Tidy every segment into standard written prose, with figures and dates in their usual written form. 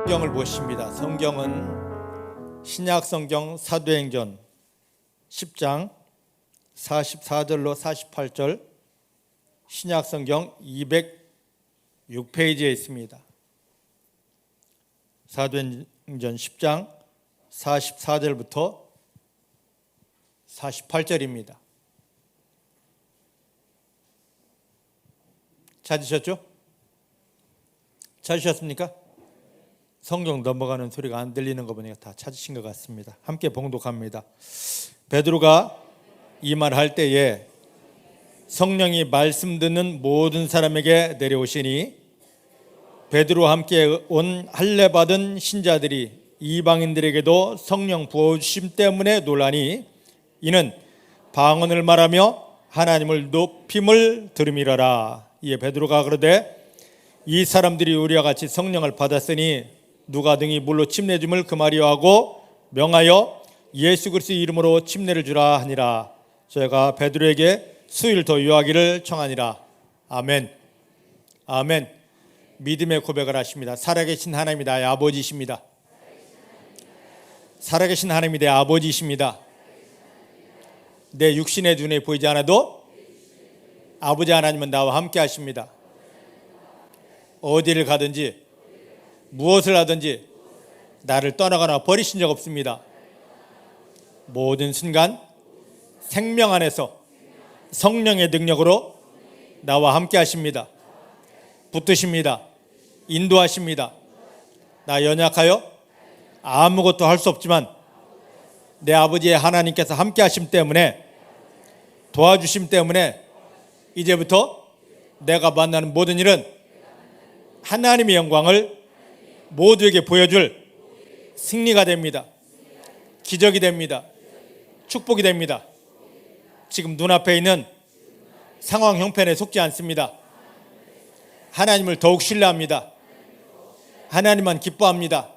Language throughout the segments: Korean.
성경을 보십니다. 성경은 신약성경 사도행전 10장 44절로 48절, 신약성경 206페이지에 있습니다. 사도행전 10장 44절부터 48절입니다. 찾으셨죠? 찾으셨습니까? 성경 넘어가는 소리가 안 들리는 거 보니까 다 찾으신 것 같습니다. 함께 봉독합니다. 베드로가 이 말할 때에 성령이 말씀 듣는 모든 사람에게 내려오시니 베드로와 함께 온 할례 받은 신자들이 이방인들에게도 성령 부어주심 때문에 놀라니 이는 방언을 말하며 하나님을 높임을 들음이라라. 이에 베드로가 그러되 이 사람들이 우리와 같이 성령을 받았으니 누가 등이 물로 침례줌을 금하려 하고 명하여 예수 그리스도의 이름으로 침례를 주라 하니라. 저희가 베드로에게 수일 더 요하기를 청하니라. 아멘. 아멘. 믿음의 고백을 하십니다. 살아계신 하나님이 나의 아버지이십니다. 살아계신 하나님이 내 아버지이십니다. 내 육신의 눈에 보이지 않아도 아버지 하나님은 나와 함께 하십니다. 어디를 가든지 무엇을 하든지 나를 떠나거나 버리신 적 없습니다. 모든 순간 생명 안에서 성령의 능력으로 나와 함께 하십니다. 붙드십니다. 인도하십니다. 나 연약하여 아무것도 할 수 없지만 내 아버지의 하나님께서 함께 하심 때문에, 도와주심 때문에 이제부터 내가 만나는 모든 일은 하나님의 영광을 모두에게 보여줄 승리가 됩니다. 기적이 됩니다. 축복이 됩니다. 지금 눈앞에 있는 상황 형편에 속지 않습니다. 하나님을 더욱 신뢰합니다. 하나님만 기뻐합니다.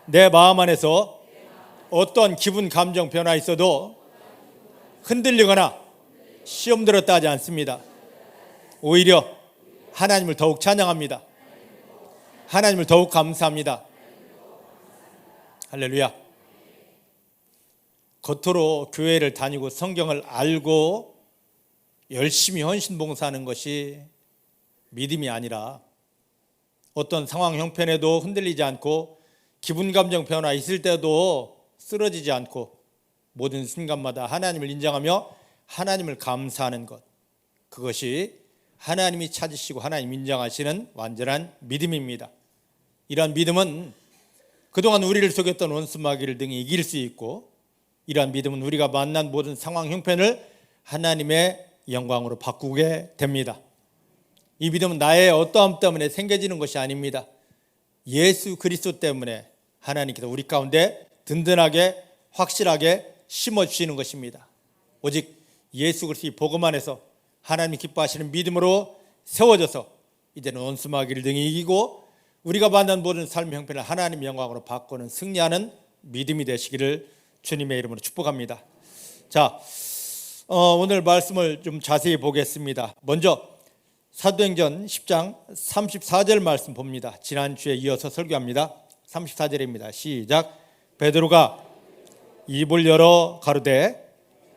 내 마음 안에서 어떤 기분 감정 변화 있어도 흔들리거나 시험 들었다 하지 않습니다. 오히려 하나님을 더욱 찬양합니다. 하나님을 더욱 감사합니다. 할렐루야. 겉으로 교회를 다니고 성경을 알고 열심히 헌신봉사하는 것이 믿음이 아니라 어떤 상황 형편에도 흔들리지 않고 기분 감정 변화 있을 때도 쓰러지지 않고 모든 순간마다 하나님을 인정하며 하나님을 감사하는 것, 그것이 하나님이 찾으시고 하나님 인정하시는 완전한 믿음입니다. 이러한 믿음은 그동안 우리를 속였던 원수마귀를 등이 이길 수 있고, 이러한 믿음은 우리가 만난 모든 상황 형편을 하나님의 영광으로 바꾸게 됩니다. 이 믿음은 나의 어떠함 때문에 생겨지는 것이 아닙니다. 예수 그리스도 때문에 하나님께서 우리 가운데 든든하게 확실하게 심어주시는 것입니다. 오직 예수 그리스도의 복음 안에서 하나님이 기뻐하시는 믿음으로 세워져서 이제는 원수마귀를 등이 이기고 우리가 만난 모든 삶의 형편을 하나님의 영광으로 바꾸는 승리하는 믿음이 되시기를 주님의 이름으로 축복합니다. 자, 오늘 말씀을 좀 자세히 보겠습니다. 먼저 사도행전 10장 34절 말씀 봅니다. 지난주에 이어서 설교합니다. 34절입니다. 시작. 베드로가 입을 열어 가로되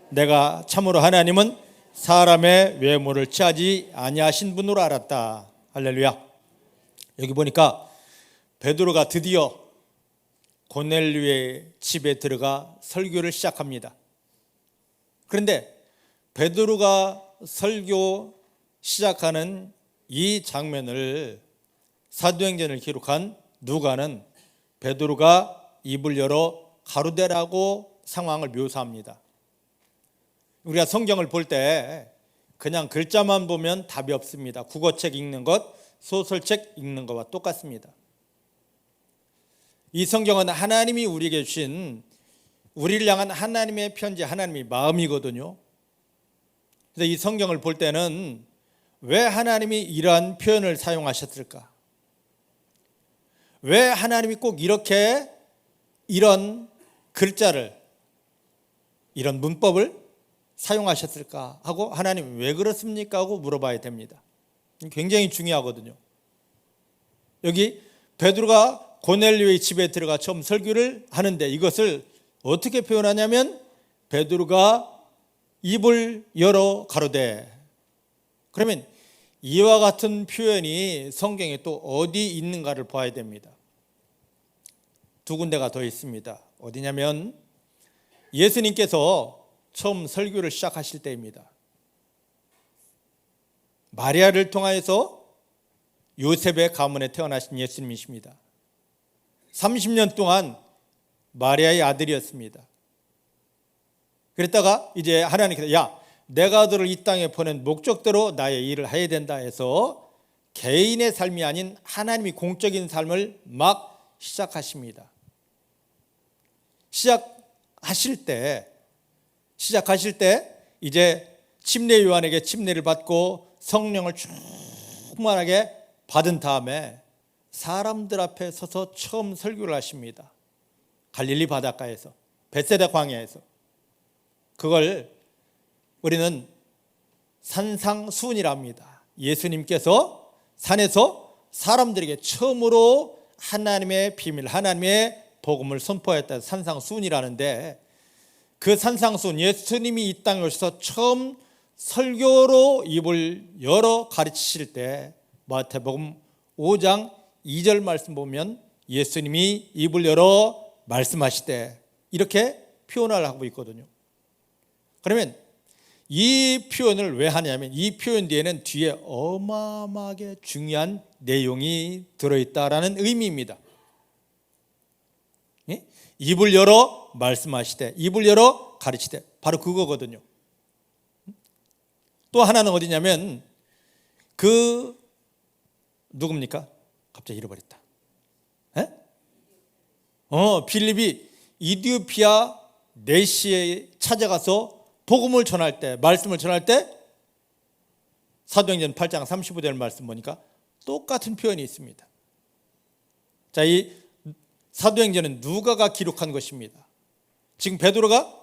내가 참으로 하나님은 사람의 외모를 취하지 아니하신 분으로 알았다. 할렐루야. 여기 보니까 베드로가 드디어 고넬료의 집에 들어가 설교를 시작합니다. 그런데 베드로가 설교 시작하는 이 장면을 사도행전을 기록한 누가는 베드로가 입을 열어 가로되라고 상황을 묘사합니다. 우리가 성경을 볼 때 그냥 글자만 보면 답이 없습니다. 국어책 읽는 것, 소설책 읽는 것과 똑같습니다. 이 성경은 하나님이 우리에게 주신, 우리를 향한 하나님의 편지, 하나님의 마음이거든요. 그래서 이 성경을 볼 때는 왜 하나님이 이러한 표현을 사용하셨을까? 왜 하나님이 꼭 이렇게 이런 글자를, 이런 문법을 사용하셨을까 하고, 하나님 왜 그렇습니까 하고 물어봐야 됩니다. 굉장히 중요하거든요. 여기 베드로가 고넬료의 집에 들어가 처음 설교를 하는데 이것을 어떻게 표현하냐면 베드로가 입을 열어 가로되. 그러면 이와 같은 표현이 성경에 또 어디 있는가를 봐야 됩니다. 두 군데가 더 있습니다. 어디냐면 예수님께서 처음 설교를 시작하실 때입니다. 마리아를 통하여서 요셉의 가문에 태어나신 예수님이십니다. 30년 동안 마리아의 아들이었습니다. 그랬다가 이제 하나님께서 야, 내가 너를 이 땅에 보낸 목적대로 나의 일을 해야 된다 해서 개인의 삶이 아닌 하나님이 공적인 삶을 막 시작하십니다. 시작하실 때 이제 침례 요한에게 침례를 받고 성령을 충만하게 받은 다음에 사람들 앞에 서서 처음 설교를 하십니다. 갈릴리 바닷가에서, 벳세다 광야에서. 그걸 우리는 산상수훈이라 합니다. 예수님께서 산에서 사람들에게 처음으로 하나님의 비밀, 하나님의 복음을 선포했다. 산상수훈이라는데 그 산상수훈, 예수님이 이 땅에 오셔서 처음 설교로 입을 열어 가르치실 때 마태복음 5장 2절 말씀 보면 예수님이 입을 열어 말씀하시되 이렇게 표현을 하고 있거든요. 그러면 이 표현을 왜 하냐면 이 표현 뒤에는 뒤에 어마어마하게 중요한 내용이 들어있다라는 의미입니다. 입을 열어 말씀하시되, 입을 열어 가르치되, 바로 그거거든요. 또 하나는 어디냐면 누굽니까? 갑자기 잃어버렸다. 빌립이 이디오피아 네시에 찾아가서 복음을 전할 때, 말씀을 전할 때 사도행전 8장 35절 말씀 보니까 똑같은 표현이 있습니다. 자, 이 사도행전은 누가가 기록한 것입니다. 지금 베드로가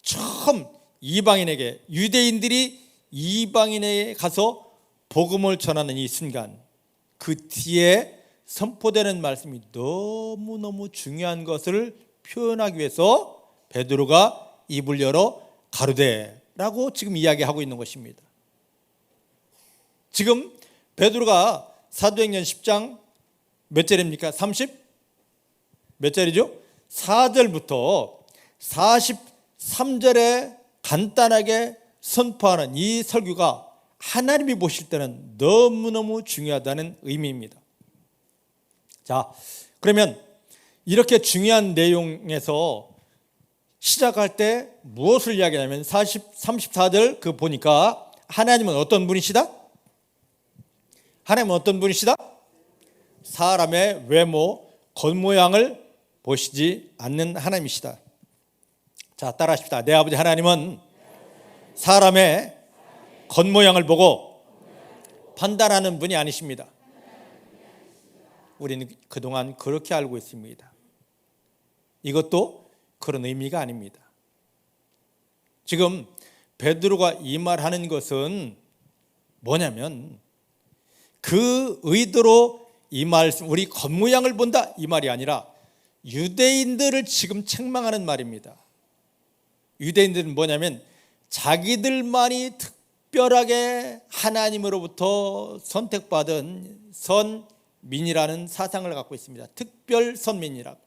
처음 이방인에게, 유대인들이 이방인에게 가서 복음을 전하는 이 순간, 그 뒤에 선포되는 말씀이 너무너무 중요한 것을 표현하기 위해서 베드로가 입을 열어 가로되라고 지금 이야기하고 있는 것입니다. 지금 베드로가 사도행전 10장 몇 절입니까? 30? 몇 절이죠? 4절부터 43절에 간단하게 선포하는 이 설교가 하나님이 보실 때는 너무너무 중요하다는 의미입니다. 자, 그러면 이렇게 중요한 내용에서 시작할 때 무엇을 이야기하냐면 34절 그 보니까 하나님은 어떤 분이시다? 하나님은 어떤 분이시다? 사람의 외모, 겉모양을 보시지 않는 하나님이시다. 자, 따라하십시다. 내 아버지 하나님은 사람의 겉모양을 보고 판단하는 분이 아니십니다. 우리는 그동안 그렇게 알고 있습니다. 이것도 그런 의미가 아닙니다. 지금 베드로가 이 말하는 것은 뭐냐면 그 의도로 이 말씀, 우리 겉모양을 본다 이 말이 아니라 유대인들을 지금 책망하는 말입니다. 유대인들은 뭐냐면 자기들만이 특별하게 하나님으로부터 선택받은 선민이라는 사상을 갖고 있습니다. 특별 선민이라고.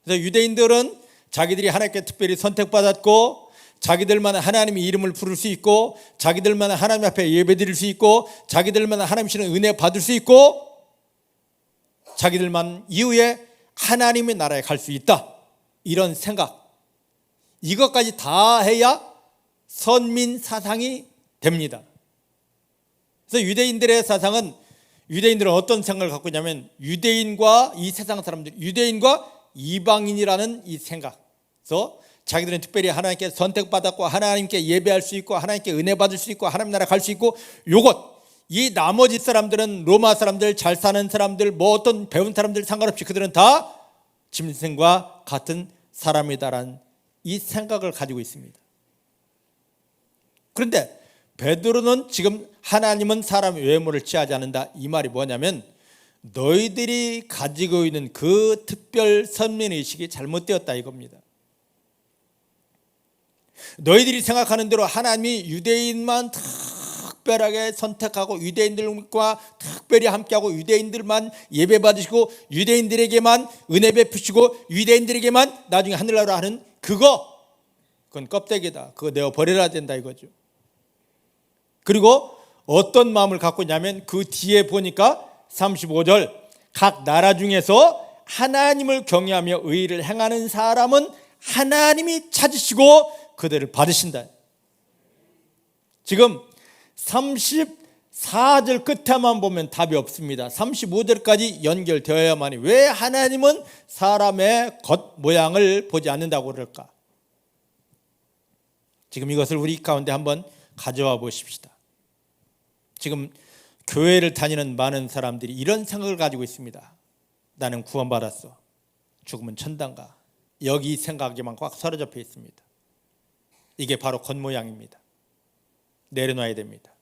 그래서 유대인들은 자기들이 하나님께 특별히 선택받았고 자기들만 하나님의 이름을 부를 수 있고 자기들만 하나님 앞에 예배드릴 수 있고 자기들만 하나님 주시는 은혜 받을 수 있고 자기들만 이후에 하나님의 나라에 갈 수 있다. 이런 생각, 이것까지 다 해야 선민 사상이 됩니다. 그래서 유대인들의 사상은, 유대인들은 어떤 생각을 갖고 있냐면 유대인과 이 세상 사람들, 유대인과 이방인이라는 이 생각. 그래서 자기들은 특별히 하나님께 선택받았고 하나님께 예배할 수 있고 하나님께 은혜 받을 수 있고 하나님 나라 갈 수 있고, 요것, 이 나머지 사람들은 로마 사람들, 잘 사는 사람들, 뭐 어떤 배운 사람들 상관없이 그들은 다 짐승과 같은 사람이다라는 이 생각을 가지고 있습니다. 그런데 베드로는 지금 하나님은 사람의 외모를 취하지 않는다 이 말이 뭐냐면 너희들이 가지고 있는 그 특별 선민의식이 잘못되었다 이겁니다. 너희들이 생각하는 대로 하나님이 유대인만 특별하게 선택하고 유대인들과 특별히 함께하고 유대인들만 예배 받으시고 유대인들에게만 은혜 베푸시고 유대인들에게만 나중에 하늘나라 하는 그건 껍데기다. 그거 내어 버려야 된다 이거죠. 그리고 어떤 마음을 갖고 있냐면 그 뒤에 보니까 35절 각 나라 중에서 하나님을 경외하며 의를 행하는 사람은 하나님이 찾으시고 그들을 받으신다. 지금 34절 끝에만 보면 답이 없습니다. 35절까지 연결되어야만이 왜 하나님은 사람의 겉모양을 보지 않는다고 그럴까? 지금 이것을 우리 가운데 한번 가져와 보십시다. 지금 교회를 다니는 많은 사람들이 이런 생각을 가지고 있습니다. 나는 구원받았어. 죽으면 천당가. 여기 생각에만 꽉 사로잡혀 있습니다. 이게 바로 겉모양입니다. 내려놔야 됩니다.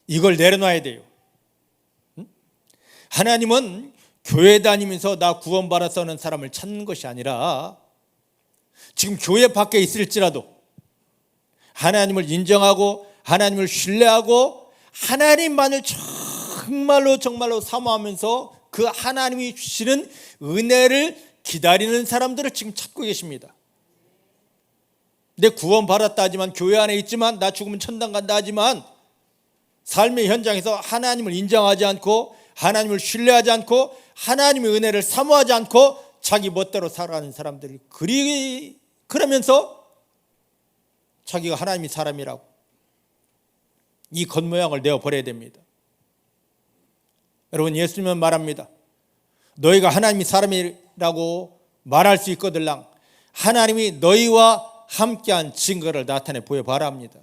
이걸 내려놔야 돼요. 하나님은 교회 다니면서 나 구원받았어 하는 사람을 찾는 것이 아니라 지금 교회 밖에 있을지라도 하나님을 인정하고 하나님을 신뢰하고 하나님만을 정말로 사모하면서 그 하나님이 주시는 은혜를 기다리는 사람들을 지금 찾고 계십니다. 내 구원 받았다 하지만 교회 안에 있지만 나 죽으면 천당 간다 하지만 삶의 현장에서 하나님을 인정하지 않고 하나님을 신뢰하지 않고 하나님의 은혜를 사모하지 않고 자기 멋대로 살아가는 사람들이 그러면서 자기가 하나님의 사람이라고 이 겉모양을 내어버려야 됩니다. 여러분, 예수님은 말합니다. 너희가 하나님의 사람이라고 말할 수 있거들랑 하나님이 너희와 함께한 증거를 나타내 보여봐라 합니다.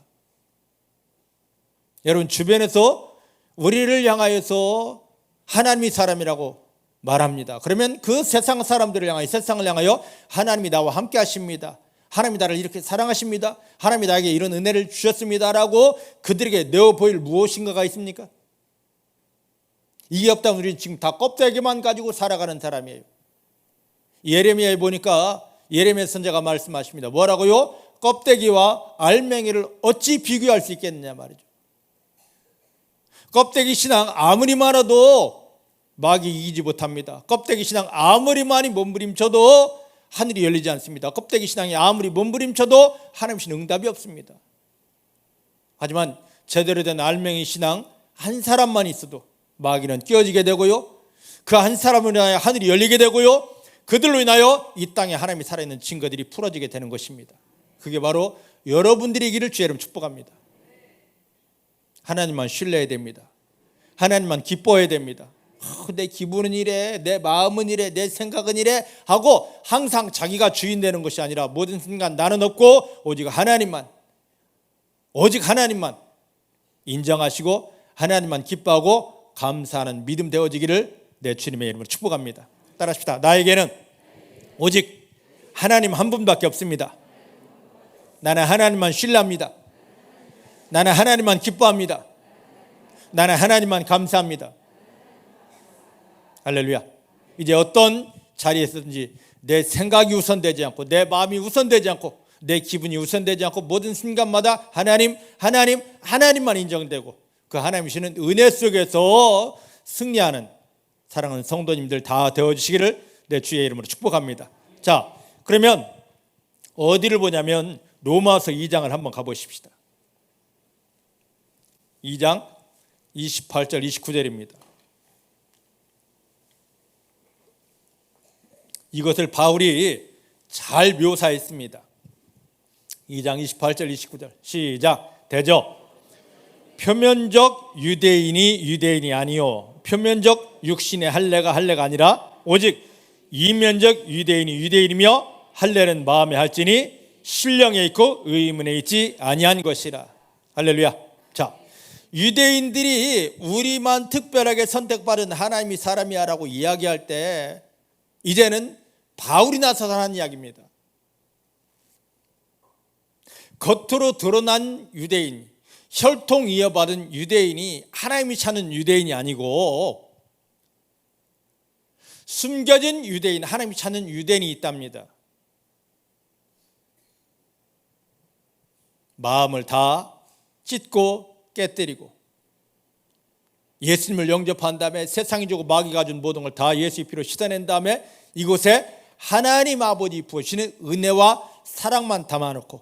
여러분, 주변에서 우리를 향하여서 하나님의 사람이라고 말합니다. 그러면 그 세상 사람들을 향하여 세상을 향하여 하나님이 나와 함께 하십니다. 하나님이 나를 이렇게 사랑하십니다. 하나님이 나에게 이런 은혜를 주셨습니다라고 그들에게 내어 보일 무엇인가가 있습니까? 이게 없다면 우리는 지금 다 껍데기만 가지고 살아가는 사람이에요. 예레미야에 보니까 예레미야 선지자가 말씀하십니다. 뭐라고요? 껍데기와 알맹이를 어찌 비교할 수 있겠느냐 말이죠. 껍데기 신앙 아무리 많아도 마귀 이기지 못합니다. 껍데기 신앙 아무리 많이 몸부림쳐도 하늘이 열리지 않습니다. 껍데기 신앙이 아무리 몸부림쳐도 하나님 신 응답이 없습니다. 하지만 제대로 된 알맹이 신앙 한 사람만 있어도 마귀는 끼어지게 되고요. 그 한 사람을 인하여 하늘이 열리게 되고요. 그들로 인하여 이 땅에 하나님이 살아있는 증거들이 풀어지게 되는 것입니다. 그게 바로 여러분들이기를 주의 이름 축복합니다. 하나님만 신뢰해야 됩니다. 하나님만 기뻐해야 됩니다. 내 기분은 이래, 내 마음은 이래, 내 생각은 이래 하고 항상 자기가 주인 되는 것이 아니라 모든 순간 나는 없고 오직 하나님만 인정하시고 하나님만 기뻐하고 감사하는 믿음 되어지기를 내 주님의 이름으로 축복합니다. 따라합시다. 나에게는 오직 하나님 한 분밖에 없습니다. 나는 하나님만 신뢰합니다. 나는 하나님만 기뻐합니다. 나는 하나님만 감사합니다. 할렐루야. 이제 어떤 자리에서든지 내 생각이 우선되지 않고 내 마음이 우선되지 않고 내 기분이 우선되지 않고 모든 순간마다 하나님만 인정되고 그 하나님 주시는 은혜 속에서 승리하는 사랑하는 성도님들 다 되어주시기를 내 주의 이름으로 축복합니다. 자, 그러면 어디를 보냐면 로마서 2장을 한번 가보십시다. 2장 28절 29절입니다. 이것을 바울이 잘 묘사했습니다. 2장 28절 29절 시작. 대저 표면적 유대인이 아니요 표면적 육신의 할례가 아니라 오직 이면적 유대인이며 할례는 마음에 할지니 신령에 있고 의문에 있지 아니한 것이라. 할렐루야. 자, 유대인들이 우리만 특별하게 선택받은 하나님의 사람이야라고 이야기할 때 이제는 바울이 나서서 하는 이야기입니다. 겉으로 드러난 유대인, 혈통 이어받은 유대인이 하나님이 찾는 유대인이 아니고 숨겨진 유대인, 하나님이 찾는 유대인이 있답니다. 마음을 다 찢고 깨뜨리고 예수님을 영접한 다음에 세상이 주고 마귀가 준 모든 걸 다 예수의 피로 씻어낸 다음에 이곳에 하나님 아버지 부으시는 은혜와 사랑만 담아놓고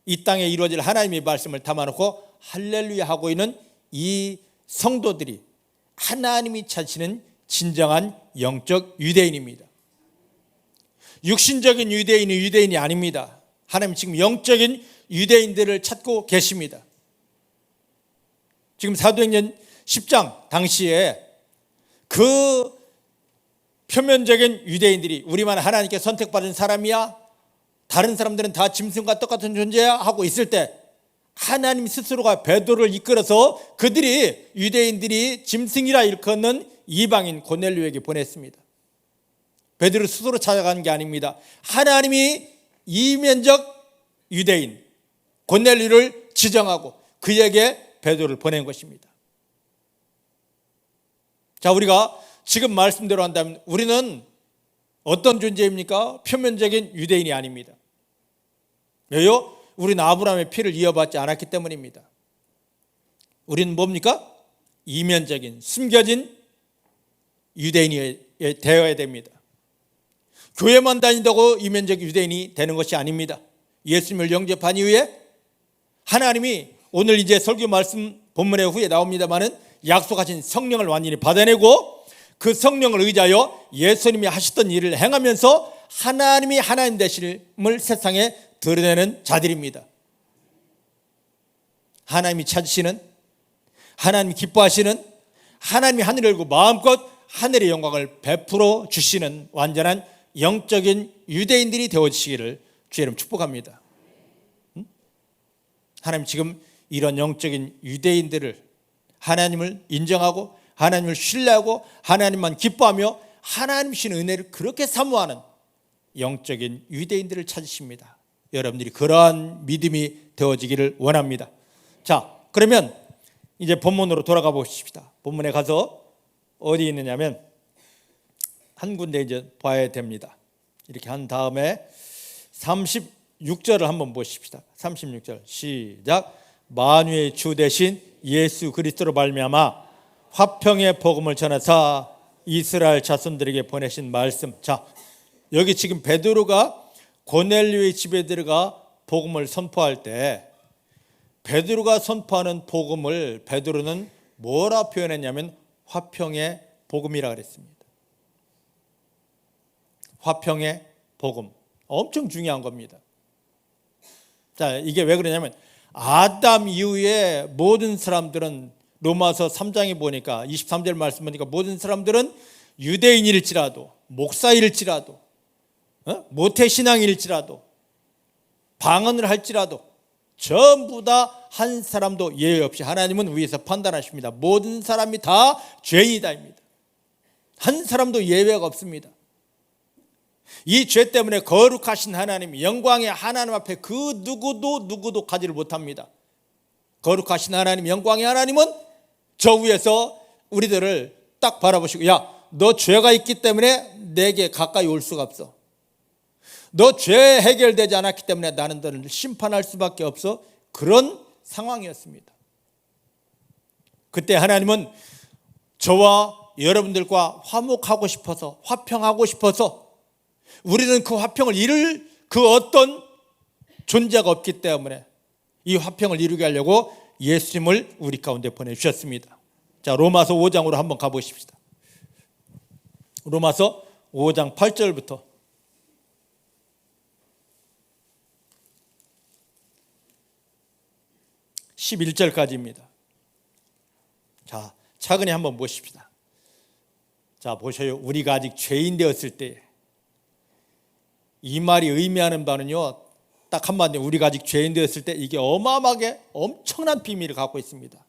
이 땅에 이루어질 하나님의 말씀을 담아놓고 할렐루야 하고 있는 이 성도들이 하나님이 찾으시는 진정한 영적 유대인입니다. 육신적인 유대인은 유대인이 아닙니다. 하나님 지금 영적인 유대인들을 찾고 계십니다. 지금 사도행전 10장 당시에 그 표면적인 유대인들이 우리만 하나님께 선택받은 사람이야, 다른 사람들은 다 짐승과 똑같은 존재야 하고 있을 때 하나님 스스로가 베드로를 이끌어서 그들이 유대인들이 짐승이라 일컫는 이방인 고넬료에게 보냈습니다. 베드로 스스로 찾아간 게 아닙니다. 하나님이 이면적 유대인 고넬료를 지정하고 그에게 베드로를 보낸 것입니다. 자, 우리가 지금 말씀대로 한다면 우리는 어떤 존재입니까? 표면적인 유대인이 아닙니다. 왜요? 우리는 아브라함의 피를 이어받지 않았기 때문입니다. 우리는 뭡니까? 이면적인 숨겨진 유대인이 되어야 됩니다. 교회만 다닌다고 이면적 유대인이 되는 것이 아닙니다. 예수님을 영접한 이후에 하나님이 오늘 이제 설교 말씀 본문의 후에 나옵니다마는 약속하신 성령을 완전히 받아내고 그 성령을 의지하여 예수님이 하셨던 일을 행하면서 하나님이 하나님 되심을 세상에 드러내는 자들입니다. 하나님이 찾으시는, 하나님이 기뻐하시는, 하나님이 하늘을 열고 마음껏 하늘의 영광을 베풀어 주시는 완전한 영적인 유대인들이 되어지시기를 주의 이름 축복합니다. 하나님 지금 이런 영적인 유대인들을 하나님을 인정하고 하나님을 신뢰하고 하나님만 기뻐하며 하나님이신 은혜를 그렇게 사모하는 영적인 유대인들을 찾으십니다. 여러분들이 그러한 믿음이 되어지기를 원합니다. 자, 그러면 이제 본문으로 돌아가 보십시다. 본문에 가서 어디 있느냐면 한 군데 이제 봐야 됩니다. 이렇게 한 다음에 36절을 한번 보십시다. 36절 시작. 만유의 주 되신 예수 그리스도로 말미암아 화평의 복음을 전하사 이스라엘 자손들에게 보내신 말씀. 자, 여기 지금 베드로가 고넬료의 집에 들어가 복음을 선포할 때 베드로가 선포하는 복음을 베드로는 뭐라 표현했냐면 화평의 복음이라 그랬습니다. 화평의 복음. 엄청 중요한 겁니다. 자, 이게 왜 그러냐면 아담 이후에 모든 사람들은 로마서 3장에 보니까 23절 말씀 보니까 모든 사람들은 유대인일지라도 목사일지라도 모태신앙일지라도 방언을 할지라도 전부 다 한 사람도 예외 없이 하나님은 위에서 판단하십니다. 모든 사람이 다 죄인이다입니다. 한 사람도 예외가 없습니다. 이 죄 때문에 거룩하신 하나님, 영광의 하나님 앞에 그 누구도 가지를 못합니다. 거룩하신 하나님, 영광의 하나님은 저 위에서 우리들을 딱 바라보시고, 야, 너 죄가 있기 때문에 내게 가까이 올 수가 없어. 너 죄 해결되지 않았기 때문에 나는 너를 심판할 수밖에 없어. 그런 상황이었습니다. 그때 하나님은 저와 여러분들과 화목하고 싶어서, 화평하고 싶어서, 우리는 그 화평을 이룰 그 어떤 존재가 없기 때문에 이 화평을 이루게 하려고 예수님을 우리 가운데 보내주셨습니다. 자, 로마서 5장으로 한번 가보십시다. 로마서 5장 8절부터 11절까지입니다. 자, 차근히 한번 보십시다. 자, 보셔요. 우리가 아직 죄인 되었을 때, 이 말이 의미하는 바는요, 딱 한마디로 우리가 아직 죄인 되었을 때 이게 어마어마하게 엄청난 비밀을 갖고 있습니다.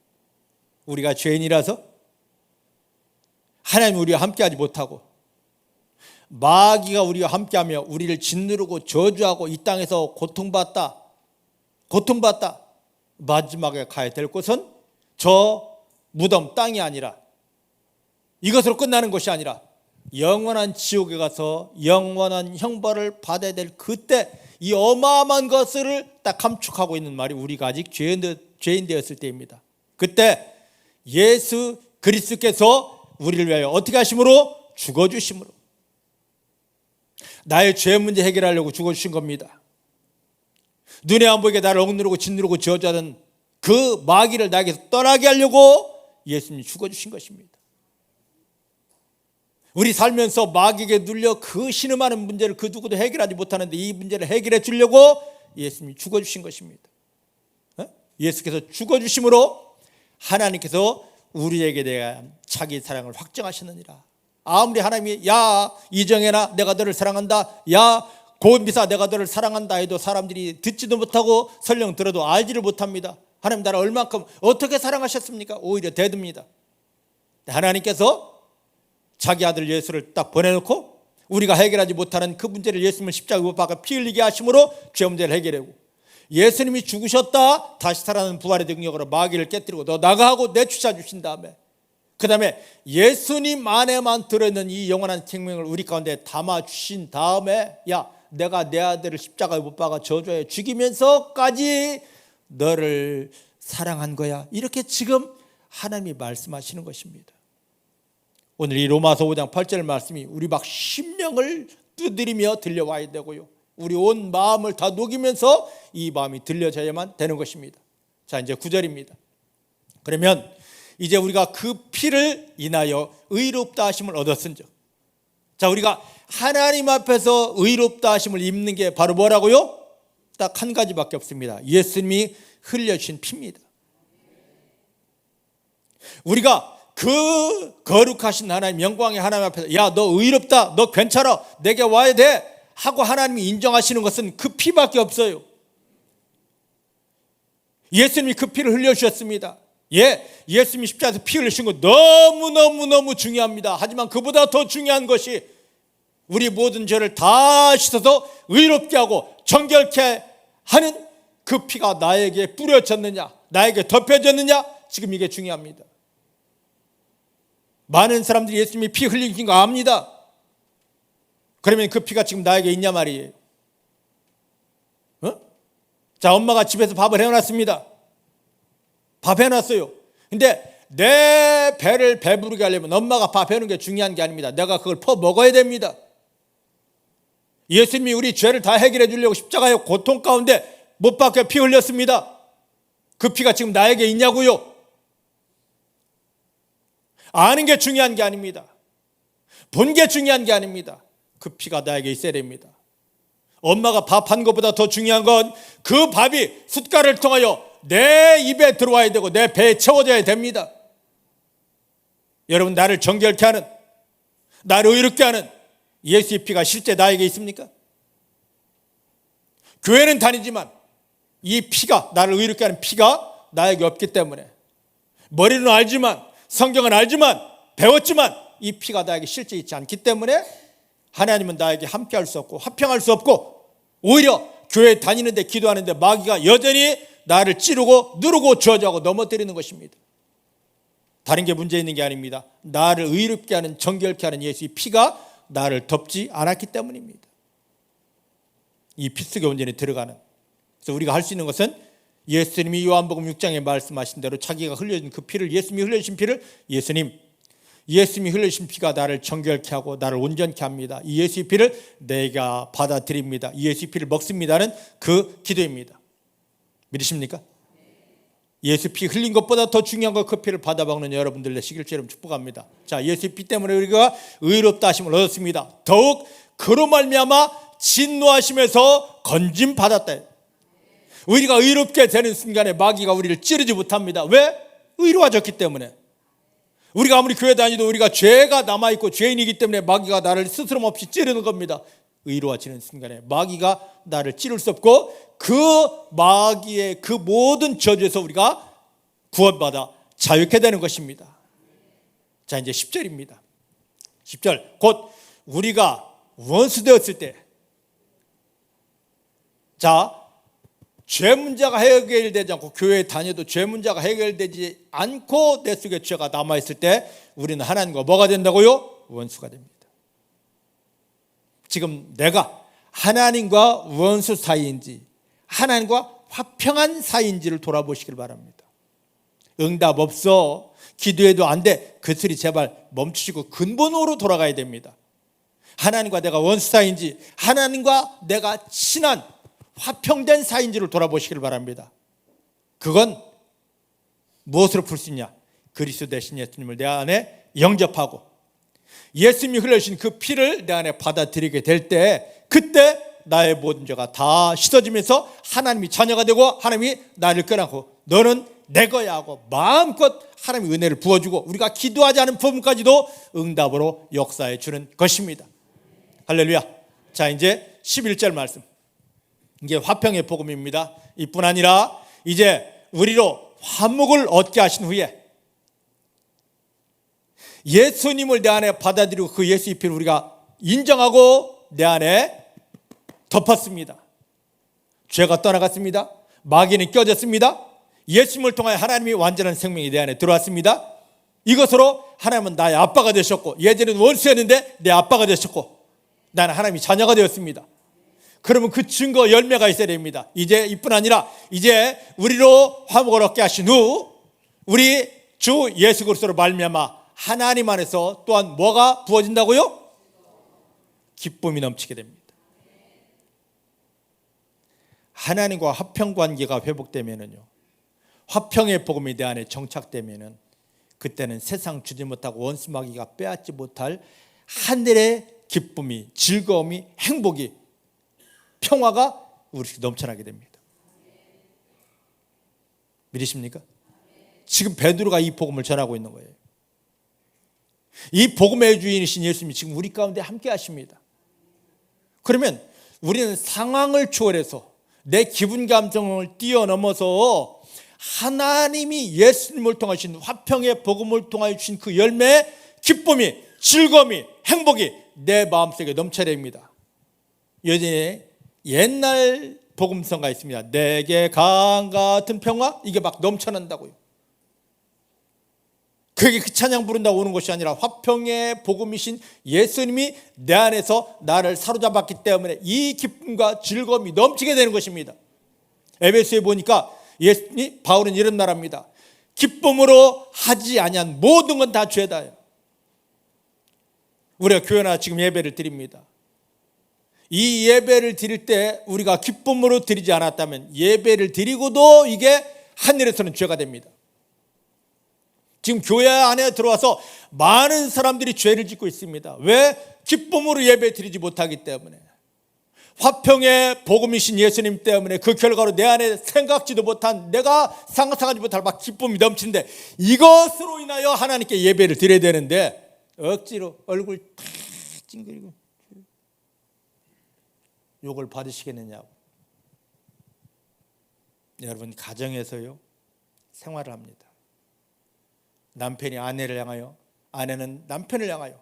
우리가 죄인이라서 하나님 우리와 함께하지 못하고 마귀가 우리와 함께하며 우리를 짓누르고 저주하고 이 땅에서 고통받다. 마지막에 가야 될 곳은 저 무덤 땅이 아니라, 이것으로 끝나는 것이 아니라 영원한 지옥에 가서 영원한 형벌을 받아야 될 그때, 이 어마어마한 것을 딱 감축하고 있는 말이 우리가 아직 죄인 되었을 때입니다. 그때 예수 그리스도께서 우리를 위하여 어떻게 하심으로? 죽어주심으로. 나의 죄 문제 해결하려고 죽어주신 겁니다. 눈에 안 보이게 나를 억누르고 짓누르고 저주하던 그 마귀를 나에게서 떠나게 하려고 예수님이 죽어주신 것입니다. 우리 살면서 마귀에게 눌려 그 신음하는 문제를 그 누구도 해결하지 못하는데 이 문제를 해결해 주려고 예수님이 죽어주신 것입니다. 예수께서 죽어주심으로 하나님께서 우리에게 대한 자기 사랑을 확정하셨느니라. 아무리 하나님이 야 이정혜나 내가 너를 사랑한다, 야 고은비사 내가 너를 사랑한다 해도 사람들이 듣지도 못하고 설령 들어도 알지를 못합니다. 하나님 나를 얼만큼 어떻게 사랑하셨습니까? 오히려 대듭니다. 하나님께서 자기 아들 예수를 딱 보내놓고 우리가 해결하지 못하는 그 문제를 예수님을 십자가에 못 박아 피 흘리게 하심으로 죄 문제를 해결하고, 예수님이 죽으셨다 다시 살아나는 부활의 능력으로 마귀를 깨뜨리고 너 나가하고 내쫓아 주신 다음에, 그 다음에 예수님 안에만 들어있는 이 영원한 생명을 우리 가운데 담아주신 다음에, 야 내가 내 아들을 십자가에 못 박아 저주해 죽이면서까지 너를 사랑한 거야. 이렇게 지금 하나님이 말씀하시는 것입니다. 오늘 이 로마서 5장 8절 말씀이 우리 막 심령을 두드리며 들려와야 되고요, 우리 온 마음을 다 녹이면서 이 마음이 들려져야만 되는 것입니다. 자, 이제 9절입니다. 그러면 이제 우리가 그 피를 인하여 의롭다 하심을 얻었은즉, 자 우리가 하나님 앞에서 의롭다 하심을 입는 게 바로 뭐라고요? 딱 한 가지밖에 없습니다. 예수님이 흘려주신 피입니다. 우리가 그 거룩하신 하나님, 영광의 하나님 앞에서 야 너 의롭다, 너 괜찮아, 내게 와야 돼 하고 하나님이 인정하시는 것은 그 피밖에 없어요. 예수님이 그 피를 흘려주셨습니다. 예수님이 십자가에서 피 흘리신 거 너무너무 중요합니다. 하지만 그보다 더 중요한 것이 우리 모든 죄를 다 씻어서 의롭게 하고 정결케 하는 그 피가 나에게 뿌려졌느냐, 나에게 덮여졌느냐, 지금 이게 중요합니다. 많은 사람들이 예수님이 피 흘리신 거 압니다. 그러면 그 피가 지금 나에게 있냐 말이에요. 자, 엄마가 집에서 밥을 해놨습니다. 밥 해놨어요. 근데 내 배를 배부르게 하려면 엄마가 밥 해놓은 게 중요한 게 아닙니다. 내가 그걸 퍼 먹어야 됩니다. 예수님이 우리 죄를 다 해결해 주려고 십자가의 고통 가운데 못 박혀 피 흘렸습니다. 그 피가 지금 나에게 있냐고요? 아는 게 중요한 게 아닙니다. 본 게 중요한 게 아닙니다. 그 피가 나에게 있어야 됩니다. 엄마가 밥한 것보다 더 중요한 건 그 밥이 숟갈을 통하여 내 입에 들어와야 되고 내 배에 채워져야 됩니다. 여러분, 나를 정결케 하는, 나를 의롭게 하는 예수의 피가 실제 나에게 있습니까? 교회는 다니지만 이 피가, 나를 의롭게 하는 피가 나에게 없기 때문에, 머리는 알지만, 성경은 알지만, 배웠지만 이 피가 나에게 실제 있지 않기 때문에 하나님은 나에게 함께할 수 없고 화평할 수 없고, 오히려 교회 다니는데 기도하는데 마귀가 여전히 나를 찌르고 누르고 저주하고 넘어뜨리는 것입니다. 다른 게 문제 있는 게 아닙니다. 나를 의롭게 하는, 정결케 하는 예수의 피가 나를 덮지 않았기 때문입니다. 이 피 속에 온전히 들어가는, 그래서 우리가 할 수 있는 것은 예수님이 요한복음 6장에 말씀하신 대로 자기가 흘려준 그 피를, 예수님이 흘려주신 피를, 예수님이 흘려주신 피가 나를 정결케 하고 나를 온전케 합니다. 이 예수의 피를 내가 받아들입니다. 이 예수의 피를 먹습니다는 그 기도입니다. 믿으십니까? 예수 피 흘린 것보다 더 중요한 거, 그 피를 받아먹는 여러분들 되시길 주님 축복합니다. 자, 예수 피 때문에 우리가 의롭다 하심을 얻었습니다. 더욱 그로 말미암아 진노하심에서 건짐 받았다. 우리가 의롭게 되는 순간에 마귀가 우리를 찌르지 못합니다. 왜? 의로워졌기 때문에. 우리가 아무리 교회 다니도 우리가 죄가 남아있고 죄인이기 때문에 마귀가 나를 스스럼 없이 찌르는 겁니다. 의로워지는 순간에 마귀가 나를 찌를 수 없고 그 마귀의 그 모든 저주에서 우리가 구원받아 자유케 되는 것입니다. 자, 이제 10절입니다. 10절, 곧 우리가 원수 되었을 때, 자, 죄 문제가 해결되지 않고 교회에 다녀도 죄 문제가 해결되지 않고 내 속에 죄가 남아있을 때 우리는 하나님과 뭐가 된다고요? 원수가 됩니다. 지금 내가 하나님과 원수 사이인지 하나님과 화평한 사이인지를 돌아보시길 바랍니다. 응답 없어, 기도해도 안 돼, 그 소리 제발 멈추시고 근본으로 돌아가야 됩니다. 하나님과 내가 원수 사이인지 하나님과 내가 친한 화평된 사이인지를 돌아보시길 바랍니다. 그건 무엇으로 풀 수 있냐? 그리스도 대신 예수님을 내 안에 영접하고 예수님이 흘려주신 그 피를 내 안에 받아들이게 될 때, 그때 나의 모든 죄가 다 씻어지면서 하나님이 자녀가 되고 하나님이 나를 껴안고 너는 내 거야 하고 마음껏 하나님의 은혜를 부어주고 우리가 기도하지 않은 부분까지도 응답으로 역사해 주는 것입니다. 할렐루야. 자, 이제 11절 말씀, 이게 화평의 복음입니다. 이뿐 아니라 이제 우리로 화목을 얻게 하신 후에 예수님을 내 안에 받아들이고 그 예수의 피를 우리가 인정하고 내 안에 덮었습니다. 죄가 떠나갔습니다. 마귀는 껴졌습니다. 예수님을 통하여 하나님이 완전한 생명이 내 안에 들어왔습니다. 이것으로 하나님은 나의 아빠가 되셨고, 예전에는 원수였는데 내 아빠가 되셨고, 나는 하나님이 자녀가 되었습니다. 그러면 그 증거 열매가 있어야 됩니다. 이제 이뿐 아니라 이제 우리로 화목을 얻게 하신 후 우리 주 예수 그리스도로 말미암아 하나님 안에서 또한 뭐가 부어진다고요? 기쁨이 넘치게 됩니다. 하나님과 화평 관계가 회복되면은요, 화평의 복음이 내 안에 정착되면은 그때는 세상 주지 못하고 원수 마귀가 빼앗지 못할 하늘의 기쁨이, 즐거움이, 행복이, 평화가 우리에게 넘쳐나게 됩니다. 믿으십니까? 지금 베드로가 이 복음을 전하고 있는 거예요. 이 복음의 주인이신 예수님이 지금 우리 가운데 함께 하십니다. 그러면 우리는 상황을 초월해서 내 기분 감정을 뛰어넘어서 하나님이 예수님을 통하신 화평의 복음을 통하여 주신 그 열매의 기쁨이, 즐거움이, 행복이 내 마음속에 넘쳐야 됩니다. 여전히 옛날 복음성가 있습니다. 내게 강 같은 평화, 이게 막 넘쳐난다고요. 그게 그 찬양 부른다고 오는 것이 아니라 화평의 복음이신 예수님이 내 안에서 나를 사로잡았기 때문에 이 기쁨과 즐거움이 넘치게 되는 것입니다. 에베소에 보니까 예수님, 바울은 이런 말합니다. 기쁨으로 하지 아니한 모든 건 다 죄다요. 우리가 교회나 지금 예배를 드립니다. 이 예배를 드릴 때 우리가 기쁨으로 드리지 않았다면 예배를 드리고도 이게 하늘에서는 죄가 됩니다. 지금 교회 안에 들어와서 많은 사람들이 죄를 짓고 있습니다. 왜? 기쁨으로 예배 드리지 못하기 때문에. 화평의 복음이신 예수님 때문에 그 결과로 내 안에 생각지도 못한, 내가 상상하지 못할 막 기쁨이 넘치는데 이것으로 인하여 하나님께 예배를 드려야 되는데 억지로 얼굴 탁 찡그리고 욕을 받으시겠느냐고. 여러분, 가정에서요 생활을 합니다. 남편이 아내를 향하여, 아내는 남편을 향하여,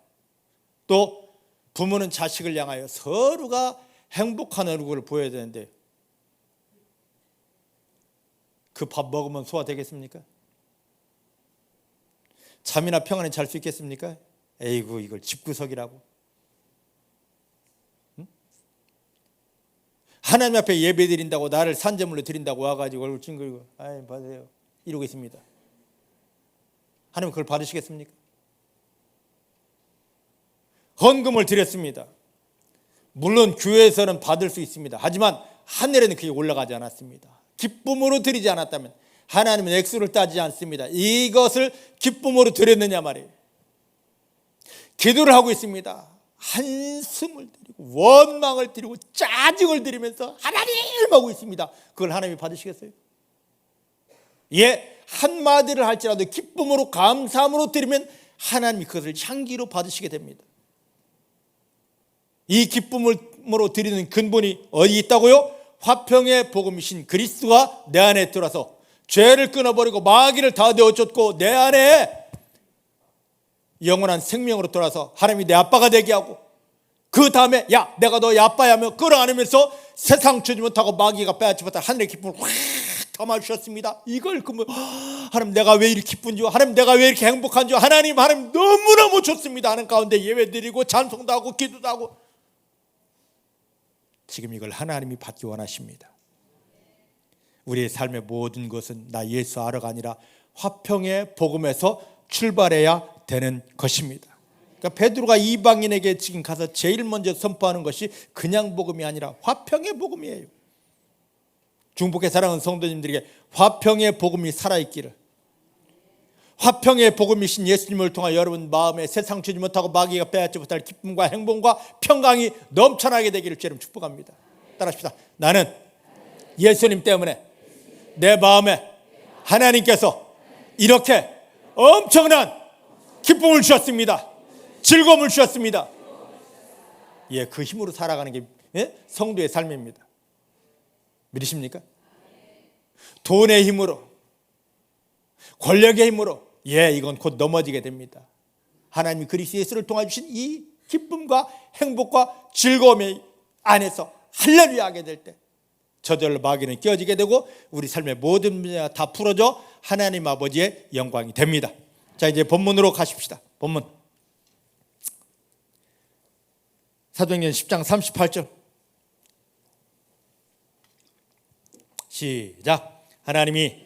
또 부모는 자식을 향하여 서로가 행복한 얼굴을 보여야 되는데 그 밥 먹으면 소화되겠습니까? 잠이나 평안히 잘 수 있겠습니까? 에이구, 이걸 집구석이라고. 응? 하나님 앞에 예배 드린다고, 나를 산재물로 드린다고 와가지고 얼굴 찡그리고 아이 받으세요 이러고 있습니다. 하나님 그걸 받으시겠습니까? 헌금을 드렸습니다. 물론 교회에서는 받을 수 있습니다. 하지만 하늘에는 그게 올라가지 않았습니다. 기쁨으로 드리지 않았다면 하나님은 액수를 따지지 않습니다. 이것을 기쁨으로 드렸느냐 말이에요. 기도를 하고 있습니다. 한숨을 드리고 원망을 드리고 짜증을 드리면서 하나님 하고 있습니다. 그걸 하나님이 받으시겠어요? 예, 한마디를 할지라도 기쁨으로 감사함으로 드리면 하나님이 그것을 향기로 받으시게 됩니다. 이 기쁨으로 드리는 근본이 어디 있다고요? 화평의 복음이신 그리스도가 내 안에 들어서 죄를 끊어버리고 마귀를 다 내어쫓고 내 안에 영원한 생명으로 돌아서 하나님이 내 아빠가 되게 하고 그 다음에 야 내가 너의 아빠야 하며 끌어안으면서 세상 주지 못하고 마귀가 빼앗지 못한 하늘의 기쁨을 확 담아주셨습니다. 이걸 그러면 하나님 내가 왜 이렇게 기쁜지, 하나님 내가 왜 이렇게 행복한지, 하나님 너무너무 좋습니다 하는 가운데 예배드리고 찬송도 하고 기도도 하고, 지금 이걸 하나님이 받기 원하십니다. 우리의 삶의 모든 것은 나 예수 알아가 아니라 화평의 복음에서 출발해야 되는 것입니다. 그러니까 베드로가 이방인에게 지금 가서 제일 먼저 선포하는 것이 그냥 복음이 아니라 화평의 복음이에요. 중복의 사랑하는 성도님들에게 화평의 복음이 살아있기를, 화평의 복음이신 예수님을 통하여 여러분 마음에 세상 주지 못하고 마귀가 빼앗지 못할 기쁨과 행복과 평강이 넘쳐나게 되기를 주님 축복합니다. 따라합시다. 나는 예수님 때문에 내 마음에 하나님께서 이렇게 엄청난 기쁨을 주셨습니다. 즐거움을 주셨습니다. 예, 그 힘으로 살아가는 게 성도의 삶입니다. 믿으십니까? 돈의 힘으로, 권력의 힘으로, 이건 곧 넘어지게 됩니다. 하나님이 그리스도 예수를 통해 주신 이 기쁨과 행복과 즐거움의 안에서 할렐루야 하게 될 때 저절로 마귀는 깨어지게 되고 우리 삶의 모든 문제가 다 풀어져 하나님 아버지의 영광이 됩니다. 자, 이제 본문으로 가십시다. 본문 사도행전 10장 38절 시작. 하나님이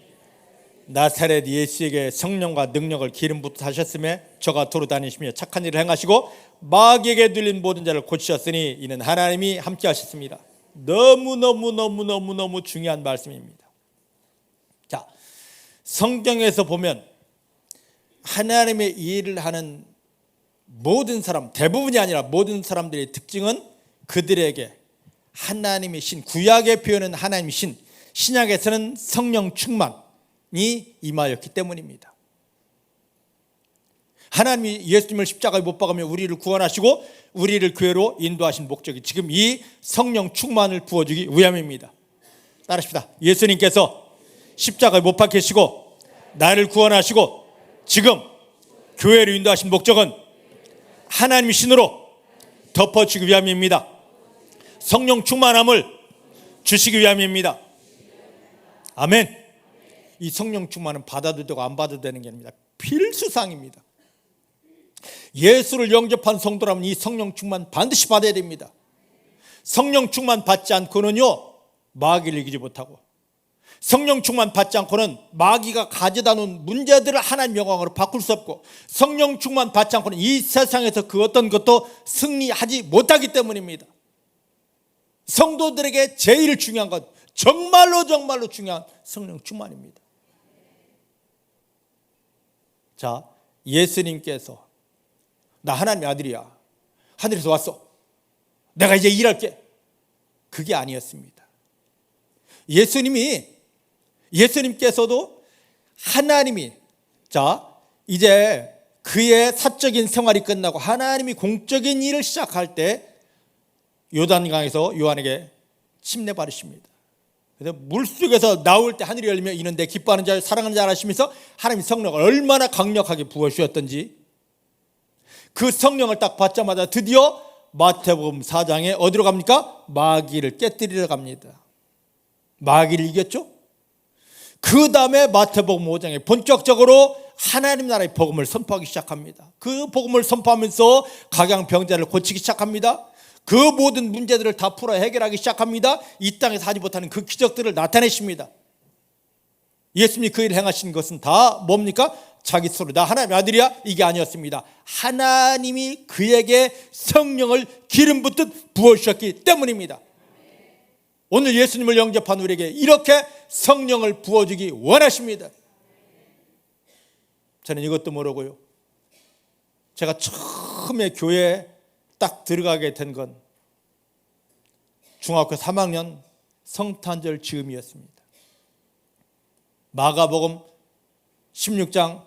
나사렛 예수에게 성령과 능력을 기름 붓듯 하셨음에 저가 도로 다니시며 착한 일을 행하시고 마귀에게 들린 모든 자를 고치셨으니 이는 하나님이 함께 하셨습니다. 너무 중요한 말씀입니다. 자, 성경에서 보면 하나님의 일을 하는 모든 사람, 대부분이 아니라 모든 사람들의 특징은 그들에게 하나님의 신, 구약의 표현은 하나님의 신, 신약에서는 성령 충만이 임하였기 때문입니다. 하나님이 예수님을 십자가에 못 박으며 우리를 구원하시고 우리를 교회로 인도하신 목적이 지금 이 성령 충만을 부어주기 위함입니다. 따라합시다. 예수님께서 십자가에 못 박히시고 나를 구원하시고 지금 교회로 인도하신 목적은 하나님의 신으로 덮어주기 위함입니다. 성령 충만함을 주시기 위함입니다. 아멘. 이 성령 충만은 받아도 되고 안 받아도 되는 게 아닙니다. 필수사항입니다. 예수를 영접한 성도라면 이 성령 충만 반드시 받아야 됩니다. 성령 충만 받지 않고는요 마귀를 이기지 못하고, 성령 충만 받지 않고는 마귀가 가져다 놓은 문제들을 하나님 영광으로 바꿀 수 없고, 성령 충만 받지 않고는 이 세상에서 그 어떤 것도 승리하지 못하기 때문입니다. 성도들에게 제일 중요한 것, 정말로 중요한 성령 충만입니다. 자, 예수님께서 나 하나님의 아들이야, 하늘에서 왔어, 내가 이제 일할게, 그게 아니었습니다. 예수님께서도 하나님이, 자 이제 그의 사적인 생활이 끝나고 하나님이 공적인 일을 시작할 때 요단강에서 요한에게 침례 받으십니다. 그래서 물속에서 나올 때 하늘이 열리며 이는 내 기뻐하는 자 사랑하는 자 하시면서 하나님의 성령을 얼마나 강력하게 부어주셨던지, 그 성령을 딱 받자마자 드디어 마태복음 4장에 어디로 갑니까? 마귀를 깨뜨리러 갑니다. 마귀를 이겼죠. 그 다음에 마태복음 5장에 본격적으로 하나님 나라의 복음을 선포하기 시작합니다. 그 복음을 선포하면서 각양병자를 고치기 시작합니다. 그 모든 문제들을 다 풀어 해결하기 시작합니다. 이 땅에서 하지 못하는 그 기적들을 나타내십니다. 예수님이 그 일을 행하신 것은 다 뭡니까? 자기 스스로 나 하나님의 아들이야, 이게 아니었습니다. 하나님이 그에게 성령을 기름 붓듯 부어주셨기 때문입니다. 오늘 예수님을 영접한 우리에게 이렇게 성령을 부어주기 원하십니다. 저는 이것도 모르고요, 제가 처음에 교회에 딱 들어가게 된 건 중학교 3학년 성탄절 즈음이었습니다. 마가복음 16장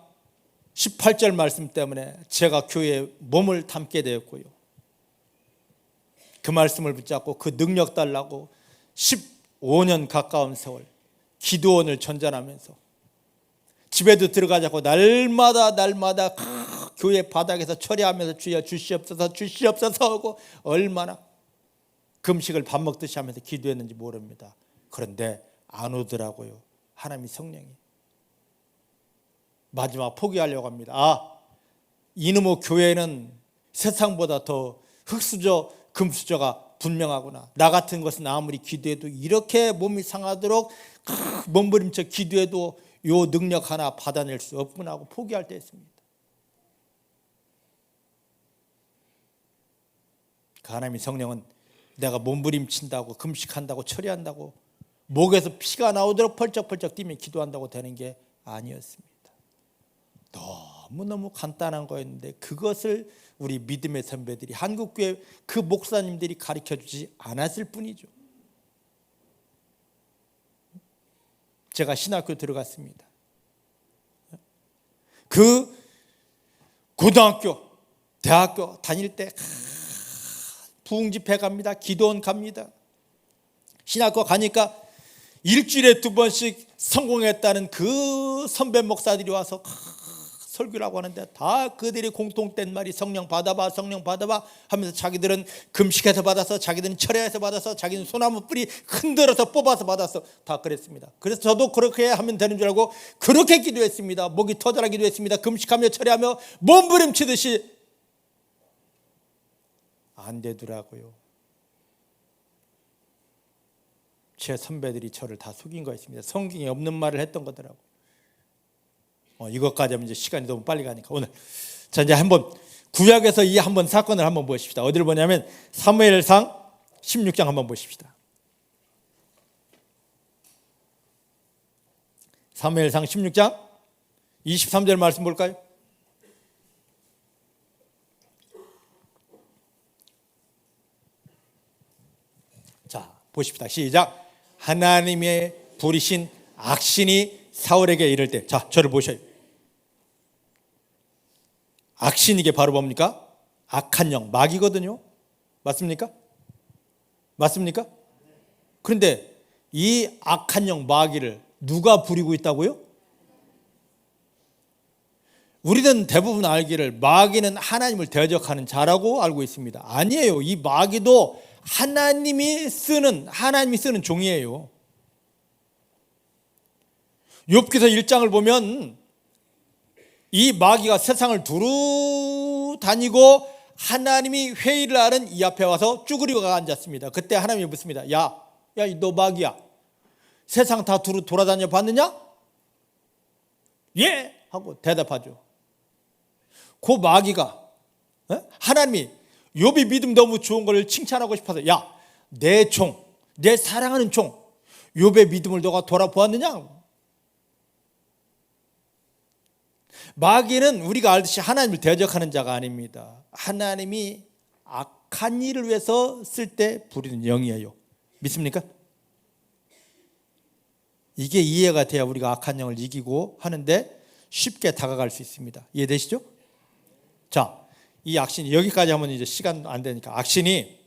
18절 말씀 때문에 제가 교회에 몸을 담게 되었고요, 그 말씀을 붙잡고 그 능력 달라고 15년 가까운 세월 기도원을 전전하면서 집에도 들어가지 않고 날마다 교회 바닥에서 철야하면서 주여 주시옵소서 주시옵소서 하고 얼마나 금식을 밥 먹듯이 하면서 기도했는지 모릅니다. 그런데 안 오더라고요. 하나님의 성령이. 마지막 포기하려고 합니다. 이놈의 교회는 세상보다 더 흙수저 금수저가 분명하구나. 나 같은 것은 아무리 기도해도 이렇게 몸이 상하도록 몸부림쳐 기도해도 요 능력 하나 받아낼 수 없구나 하고 포기할 때였습니다. 그 하나님의 성령은 내가 몸부림친다고 금식한다고 처리한다고 목에서 피가 나오도록 펄쩍펄쩍 뛰면 기도한다고 되는 게 아니었습니다. 너무너무 간단한 거였는데 그것을 우리 믿음의 선배들이 한국교회 그 목사님들이 가르쳐주지 않았을 뿐이죠. 제가 신학교 들어갔습니다. 그 고등학교, 대학교 다닐 때 부흥집회 갑니다. 기도원 갑니다. 신학교 가니까 일주일에 2번씩 성공했다는 그 선배 목사들이 와서 설교라고 하는데 다 그들이 공통된 말이 성령 받아봐 성령 받아봐 하면서 자기들은 금식해서 받아서 자기들은 철야해서 받아서 자기는 소나무 뿌리 흔들어서 뽑아서 받아서 다 그랬습니다. 그래서 저도 그렇게 하면 되는 줄 알고 그렇게 기도했습니다. 목이 터져라 기도했습니다. 금식하며 철야하며 몸부림치듯이 안 되더라고요. 제 선배들이 저를 다 속인 거였습니다. 성경에 없는 말을 했던 거더라고요. 이것까지 하면 이제 시간이 너무 빨리 가니까 오늘 자 이제 한번 구약에서 이 한번 사건을 한번 보십시다. 어디를 보냐면 사무엘상 16장 한번 보십시다. 사무엘상 16장 23절 말씀 볼까요? 자 보십시다. 시작. 하나님의 부리신 악신이 사울에게 이를 때, 자 저를 보셔요. 악신 이게 바로 뭡니까? 악한 영, 마귀거든요. 맞습니까? 맞습니까? 그런데 이 악한 영 마귀를 누가 부리고 있다고요? 우리는 대부분 알기를 마귀는 하나님을 대적하는 자라고 알고 있습니다. 아니에요. 이 마귀도 하나님이 쓰는 종이에요. 욥기서 1장을 보면 이 마귀가 세상을 두루 다니고 하나님이 회의를 하는 이 앞에 와서 쭈그리고 앉았습니다. 그때 하나님이 묻습니다. 야, 너 마귀야. 세상 다 두루 돌아다녀 봤느냐? 예! 하고 대답하죠. 그 마귀가 하나님이 욥이 믿음 너무 좋은 걸 칭찬하고 싶어서 야, 내 종, 내 사랑하는 종 욥의 믿음을 너가 돌아보았느냐? 마귀는 우리가 알듯이 하나님을 대적하는 자가 아닙니다. 하나님이 악한 일을 위해서 쓸 때 부리는 영이에요. 믿습니까? 이게 이해가 돼야 우리가 악한 영을 이기고 하는데 쉽게 다가갈 수 있습니다. 이해되시죠? 자, 이 악신이 여기까지 하면 이제 시간 안 되니까 악신이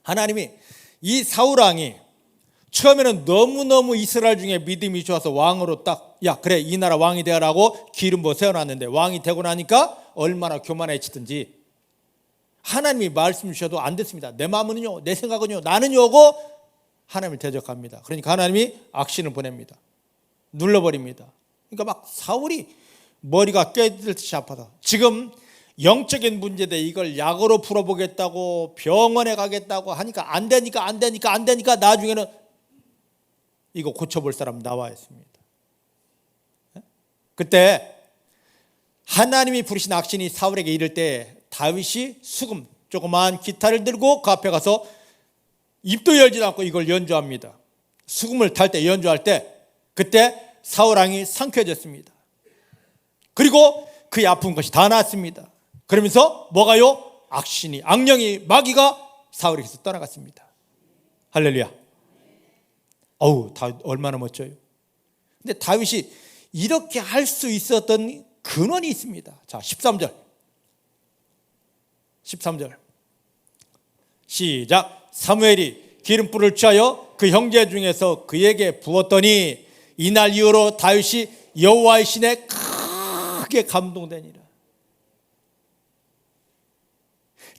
하나님이 이 사울왕이 처음에는 너무너무 이스라엘 중에 믿음이 좋아서 왕으로 딱 그래 이 나라 왕이 되라고 기름 부어 세워놨는데 왕이 되고 나니까 얼마나 교만해지든지 하나님이 말씀 주셔도 안 됐습니다. 내 마음은요 내 생각은요 나는요 하고 하나님을 대적합니다. 그러니까 하나님이 악신을 보냅니다. 눌러버립니다. 그러니까 막 사울이 머리가 깨질듯이 아파서 지금 영적인 문제대 이걸 약으로 풀어보겠다고 병원에 가겠다고 하니까 안 되니까 나중에는 이거 고쳐볼 사람 나와 있습니다. 그때 하나님이 부르신 악신이 사울에게 이를 때 다윗이 수금 조그만 기타를 들고 그 앞에 가서 입도 열지도 않고 이걸 연주합니다. 수금을 탈 때 연주할 때 그때 사울왕이 상쾌해졌습니다. 그리고 그의 아픈 것이 다 나았습니다. 그러면서 뭐가요? 악신이 악령이 마귀가 사울에게서 떠나갔습니다. 할렐루야. 다윗 얼마나 멋져요. 근데 다윗이 이렇게 할 수 있었던 근원이 있습니다. 자, 13절 시작. 사무엘이 기름불을 취하여 그 형제 중에서 그에게 부었더니 이날 이후로 다윗이 여호와의 신에 크게 감동되니라.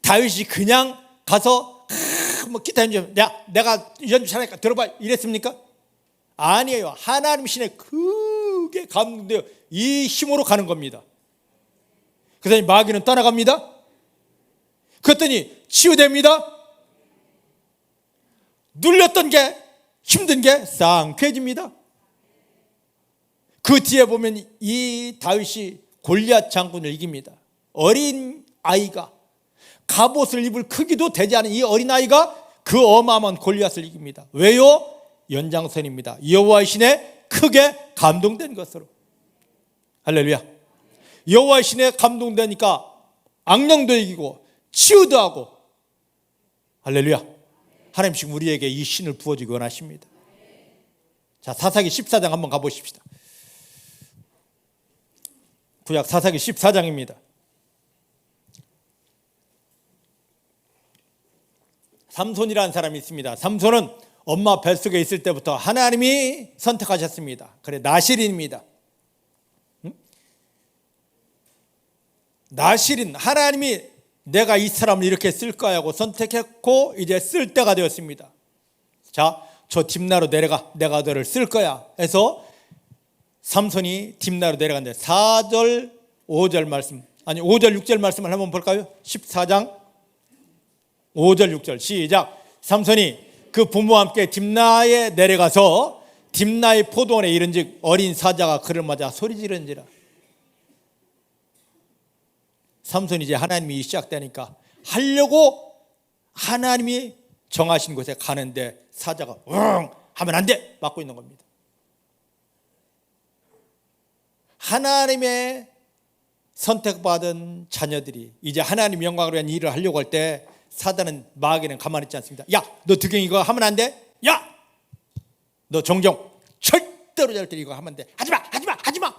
다윗이 그냥 가서 뭐 기타 연주, 내가 연주 잘하니까 들어봐 이랬습니까? 아니에요. 하나님 신에 크게 감동되어 이 힘으로 가는 겁니다. 그랬더니 마귀는 떠나갑니다. 그랬더니 치유됩니다. 눌렸던 게, 힘든 게 쌍쾌해집니다. 그 뒤에 보면 이 다윗이 골리앗 장군을 이깁니다. 어린 아이가, 갑옷을 입을 크기도 되지 않은 이 어린 아이가 그 어마어마한 골리앗을 이깁니다. 왜요? 연장선입니다. 여호와의 신에 크게 감동된 것으로. 할렐루야. 여호와의 신에 감동되니까 악령도 이기고 치유도 하고. 할렐루야. 하나님 지금 우리에게 이 신을 부어주기 원하십니다. 자, 사사기 14장 한번 가보십시다. 구약 사사기 14장입니다. 삼손이라는 사람이 있습니다. 삼손은 엄마 뱃속에 있을 때부터 하나님이 선택하셨습니다. 그래, 나실인입니다. 나실인, 하나님이 내가 이 사람을 이렇게 쓸 거야 하고 선택했고 이제 쓸 때가 되었습니다. 자, 저 딥나로 내려가, 내가 너를 쓸 거야 해서 삼손이 딥나로 내려갔는데 4절 5절 말씀, 아니 5절 6절 말씀을 한번 볼까요? 14장 5절 6절 시작. 삼손이 그 부모와 함께 딥나에 내려가서 딥나의 포도원에 이른즉 어린 사자가 그를 맞아 소리지른지라. 삼손이 이제 하나님이 시작되니까 하려고 하나님이 정하신 곳에 가는데 사자가 응 하면 안 돼 막고 있는 겁니다. 하나님의 선택받은 자녀들이 이제 하나님 영광을 위한 일을 하려고 할 때 사단은, 마귀는 가만히 있지 않습니다. 야, 너 득경 이거 하면 안 돼? 야, 너 종종 절대로 이거 하면 안 돼. 하지마, 하지마, 하지마.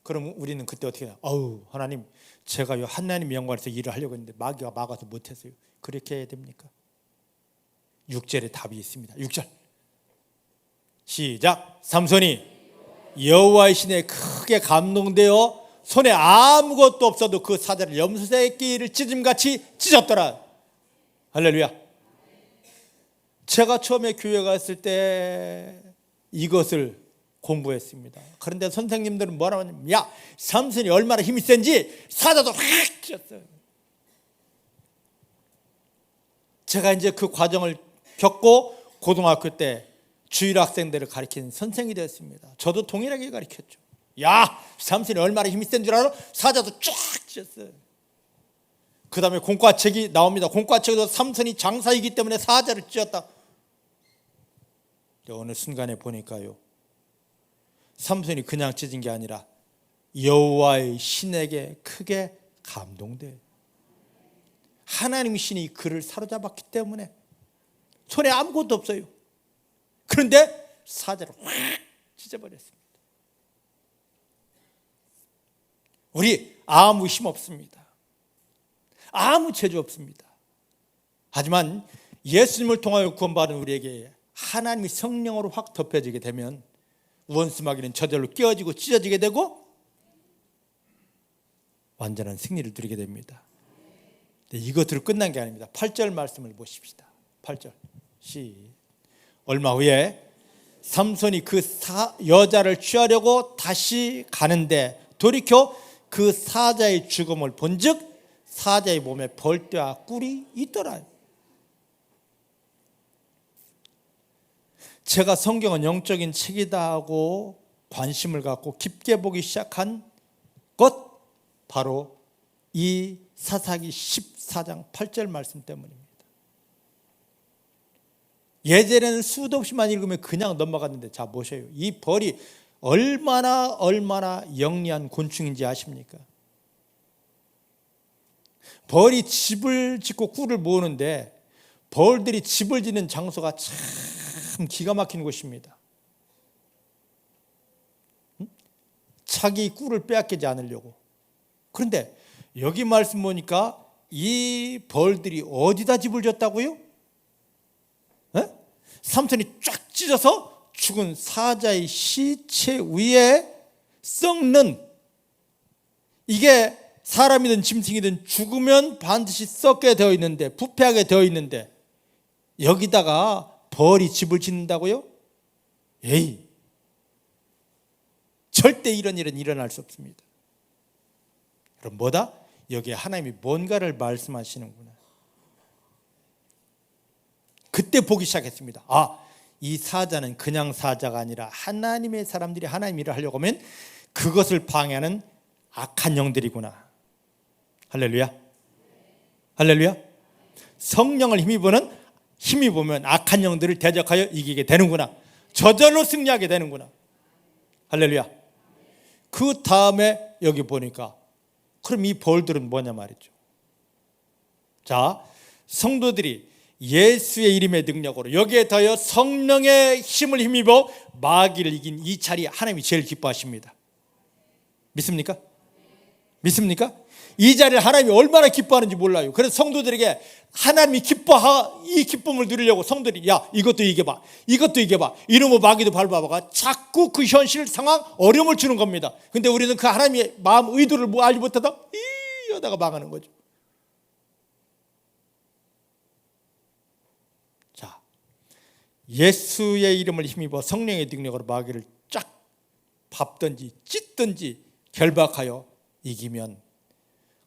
그럼 우리는 그때 어떻게 해요? 어우, 하나님, 제가 하나님 영광에서 일을 하려고 했는데 마귀가 막아서 못했어요. 그렇게 해야 됩니까? 6절에 답이 있습니다. 6절 시작. 삼손이 여호와의 신에 크게 감동되어 손에 아무것도 없어도 그 사자를 염소새끼를 찢음같이 찢었더라. 할렐루야. 제가 처음에 교회 갔을 때 이것을 공부했습니다. 그런데 선생님들은 뭐라고 하냐면, 야, 삼손이 얼마나 힘이 센지 사자도 확 찢었어요. 제가 이제 그 과정을 겪고 고등학교 때 주일 학생들을 가르치는 선생이 되었습니다. 저도 동일하게 가르쳤죠. 야, 삼손이 얼마나 힘이 센 줄 알아? 사자도 쫙 찢었어요. 그 다음에 공과책이 나옵니다. 공과책에도 삼손이 장사이기 때문에 사자를 찢었다. 어느 순간에 보니까요, 삼손이 그냥 찢은 게 아니라 여호와의 신에게 크게 감동돼요. 하나님의 신이 그를 사로잡았기 때문에 손에 아무것도 없어요. 그런데 사자를 확 찢어버렸습니다. 우리 아무 힘 없습니다. 아무 재주 없습니다. 하지만 예수님을 통하여 구원받은 우리에게 하나님이 성령으로 확 덮여지게 되면 원수 마귀는 저절로 깨어지고 찢어지게 되고 완전한 승리를 누리게 됩니다. 이것으로 끝난 게 아닙니다. 8절 말씀을 보십시다. 8절 얼마 후에 삼손이 그 여자를 취하려고 다시 가는데 돌이켜 그 사자의 죽음을 본즉 사자의 몸에 벌떼와 꿀이 있더라. 제가 성경은 영적인 책이다 하고 관심을 갖고 깊게 보기 시작한 것, 바로 이 사사기 14장 8절 말씀 때문입니다. 예전에는 수도 없이만 읽으면 그냥 넘어갔는데, 자 보세요. 이 벌이 얼마나 영리한 곤충인지 아십니까? 벌이 집을 짓고 꿀을 모으는데 벌들이 집을 짓는 장소가 참 기가 막힌 곳입니다. 자기 꿀을 빼앗기지 않으려고. 그런데 여기 말씀 보니까 이 벌들이 어디다 집을 졌다고요? 삼손이 쫙 찢어서 죽은 사자의 시체 위에 썩는, 이게 사람이든 짐승이든 죽으면 반드시 썩게 되어 있는데, 부패하게 되어 있는데 여기다가 벌이 집을 짓는다고요? 에이, 절대 이런 일은 일어날 수 없습니다. 그럼 뭐다? 여기에 하나님이 뭔가를 말씀하시는구나. 그때 보기 시작했습니다. 이 사자는 그냥 사자가 아니라 하나님의 사람들이 하나님 일을 하려고 하면 그것을 방해하는 악한 영들이구나. 할렐루야. 할렐루야. 성령을 힘입으면 악한 영들을 대적하여 이기게 되는구나. 저절로 승리하게 되는구나. 할렐루야. 그 다음에 여기 보니까 그럼 이 벌들은 뭐냐 말이죠. 자, 성도들이 예수의 이름의 능력으로 여기에 더하여 성령의 힘을 힘입어 마귀를 이긴 이 자리에 하나님이 제일 기뻐하십니다. 믿습니까? 믿습니까? 이 자리를 하나님이 얼마나 기뻐하는지 몰라요. 그래서 성도들에게 하나님이 이 기쁨을 누리려고 성도들이 야, 이것도 이겨봐, 이것도 이겨봐, 이놈의 마귀도 밟아봐가 자꾸 그 현실 상황 어려움을 주는 겁니다. 근데 우리는 그 하나님의 마음 의도를 알지 못하다 이러다가 망하는 거죠. 자, 예수의 이름을 힘입어 성령의 능력으로 마귀를 쫙 밟든지 찢든지 결박하여 이기면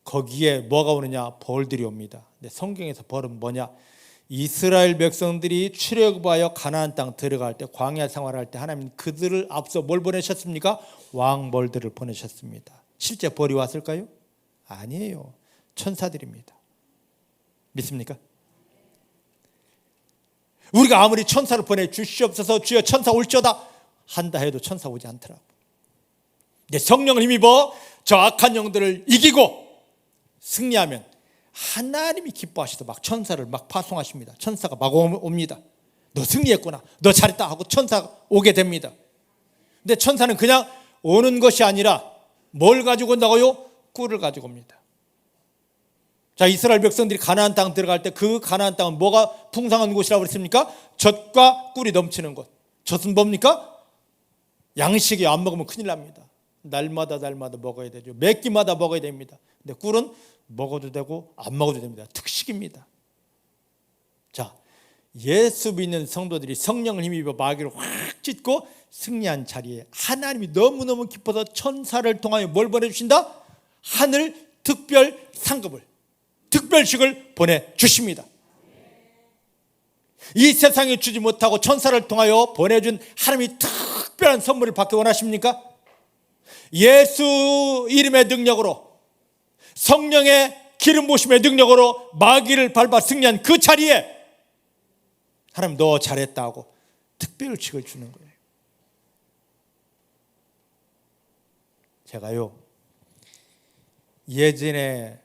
거기에 뭐가 오느냐? 벌들이 옵니다. 근데 성경에서 벌은 뭐냐? 이스라엘 백성들이 출애굽하여 가나안 땅 들어갈 때, 광야 생활할 때 하나님은 그들을 앞서 뭘 보내셨습니까? 왕벌들을 보내셨습니다. 실제 벌이 왔을까요? 아니에요. 천사들입니다. 믿습니까? 우리가 아무리 천사를 보내 주시옵소서 주여 천사 올지어다 한다 해도 천사 오지 않더라고. 근데 성령을 힘입어 저 악한 영들을 이기고 승리하면 하나님이 기뻐하셔서 막 천사를 막 파송하십니다. 천사가 막 옵니다. 너 승리했구나, 너 잘했다 하고 천사가 오게 됩니다. 근데 천사는 그냥 오는 것이 아니라 뭘 가지고 온다고요? 꿀을 가지고 옵니다. 자, 이스라엘 백성들이 가나안 땅 들어갈 때 그 가나안 땅은 뭐가 풍성한 곳이라고 그랬습니까? 젖과 꿀이 넘치는 곳. 젖은 뭡니까? 양식이 안 먹으면 큰일 납니다. 날마다 먹어야 되죠. 몇 끼마다 먹어야 됩니다. 근데 꿀은 먹어도 되고 안 먹어도 됩니다. 특식입니다. 자, 예수 믿는 성도들이 성령을 힘입어 마귀를 확 찢고 승리한 자리에 하나님이 너무너무 기뻐서 천사를 통하여 뭘 보내주신다? 하늘 특별 상급을, 특별식을 보내주십니다. 이 세상에 주지 못하고 천사를 통하여 보내준 하나님이 특별한 선물을 받기 원하십니까? 예수 이름의 능력으로, 성령의 기름 부으심의 능력으로 마귀를 밟아 승리한 그 자리에 하나님 너 잘했다고 특별식을 주는 거예요. 제가요 예전에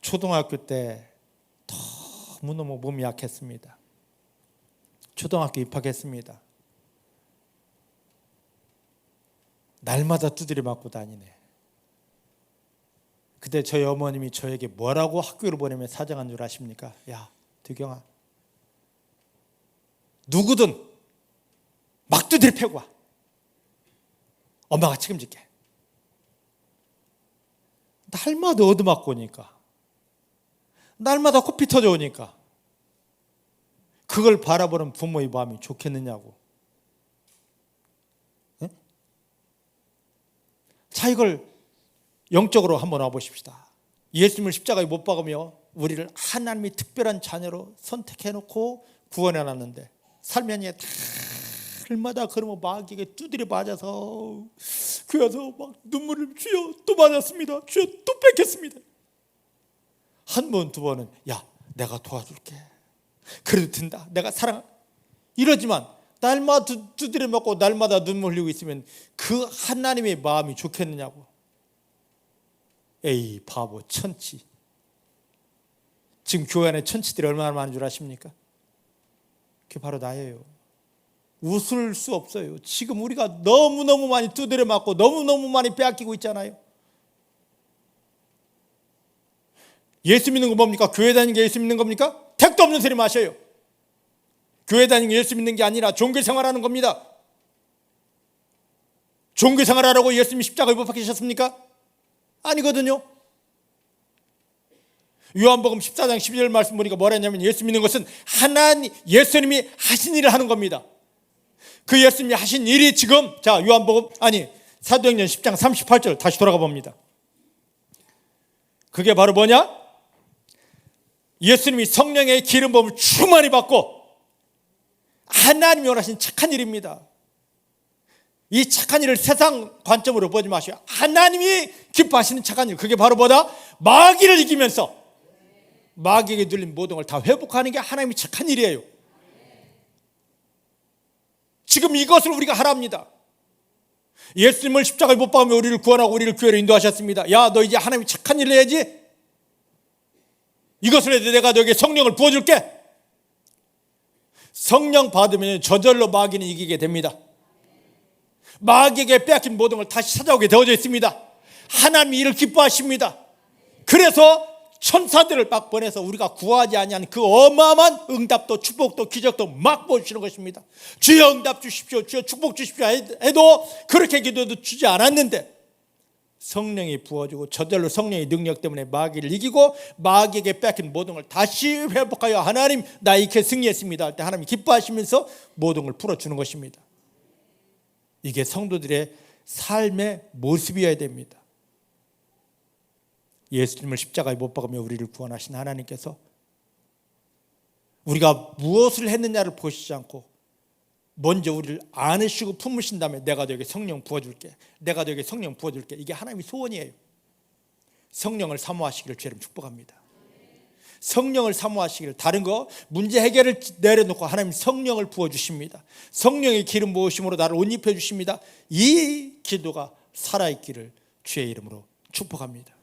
초등학교 때 너무너무 몸이 약했습니다. 초등학교 입학했습니다. 날마다 두드려 맞고 다니네. 그때 저희 어머님이 저에게 뭐라고 학교를 보내면 사정한 줄 아십니까? 야, 득영아, 누구든 막 두드려 패고 와. 엄마가 책임질게. 날마다 얻어맞고 오니까, 날마다 코피 터져 오니까 그걸 바라보는 부모의 마음이 좋겠느냐고. 네? 자, 이걸 영적으로 한번 와보십시다. 예수님을 십자가에 못 박으며 우리를 하나님의 특별한 자녀로 선택해놓고 구원해놨는데 살면에 날마다 그러면 마귀에게 두드려 맞아서 그래서 막 눈물을 주여 또 맞았습니다. 주여 또 뺏겼습니다. 한 번, 두 번은 야, 내가 도와줄게. 그래도 된다. 내가 사랑. 이러지만 날마다 두드려 맞고 날마다 눈물 흘리고 있으면 그 하나님의 마음이 좋겠느냐고. 에이 바보 천치. 지금 교회 안에 천치들이 얼마나 많은 줄 아십니까? 그게 바로 나예요. 웃을 수 없어요. 지금 우리가 너무너무 많이 두드려 맞고 너무너무 많이 빼앗기고 있잖아요. 예수 믿는 거 뭡니까? 교회 다니는 게 예수 믿는 겁니까? 택도 없는 소리 마셔요. 교회 다니는 게 예수 믿는 게 아니라 종교생활하는 겁니다. 종교생활하라고 예수님이 십자가에 못 박히셨습니까? 아니거든요. 요한복음 14장 12절 말씀 보니까 뭐라 했냐면 예수 믿는 것은 예수님이 하신 일을 하는 겁니다. 그 예수님이 하신 일이 지금 사도행전 10장 38절 다시 돌아가 봅니다. 그게 바로 뭐냐? 예수님이 성령의 기름 부음을 충만히 받고 하나님이 원하신 착한 일입니다. 이 착한 일을 세상 관점으로 보지 마시고 하나님이 기뻐하시는 착한 일, 그게 바로 뭐다? 마귀를 이기면서 마귀에게 눌린 모든 걸 다 회복하는 게 하나님의 착한 일이에요. 지금 이것을 우리가 하랍니다. 예수님을 십자가에 못 박으며 우리를 구원하고 우리를 교회로 인도하셨습니다. 야, 너 이제 하나님이 착한 일을 해야지. 이것을 해도 내가 너에게 성령을 부어줄게. 성령 받으면 저절로 마귀는 이기게 됩니다. 마귀에게 빼앗긴 모든 걸 다시 찾아오게 되어져 있습니다. 하나님이 이를 기뻐하십니다. 그래서 천사들을 막 보내서 우리가 구하지 아니한 그 어마어마한 응답도 축복도 기적도 막 보여주시는 것입니다. 주여 응답 주십시오, 주여 축복 주십시오 해도 그렇게 기도도 주지 않았는데 성령이 부어주고 저절로 성령의 능력 때문에 마귀를 이기고 마귀에게 뺏긴 모든 걸 다시 회복하여 하나님 나 이렇게 승리했습니다 할 때 하나님이 기뻐하시면서 모든 걸 풀어주는 것입니다. 이게 성도들의 삶의 모습이어야 됩니다. 예수님을 십자가에 못 박으며 우리를 구원하신 하나님께서 우리가 무엇을 했느냐를 보시지 않고 먼저 우리를 안으시고 품으신 다음에 내가 너에게 성령 부어줄게, 내가 너에게 성령 부어줄게, 이게 하나님의 소원이에요. 성령을 사모하시기를 주님 축복합니다. 성령을 사모하시기를, 다른 거 문제 해결을 내려놓고 하나님 성령을 부어주십니다. 성령의 기름 부으심으로 나를 옷 입혀주십니다. 이 기도가 살아있기를 주의 이름으로 축복합니다.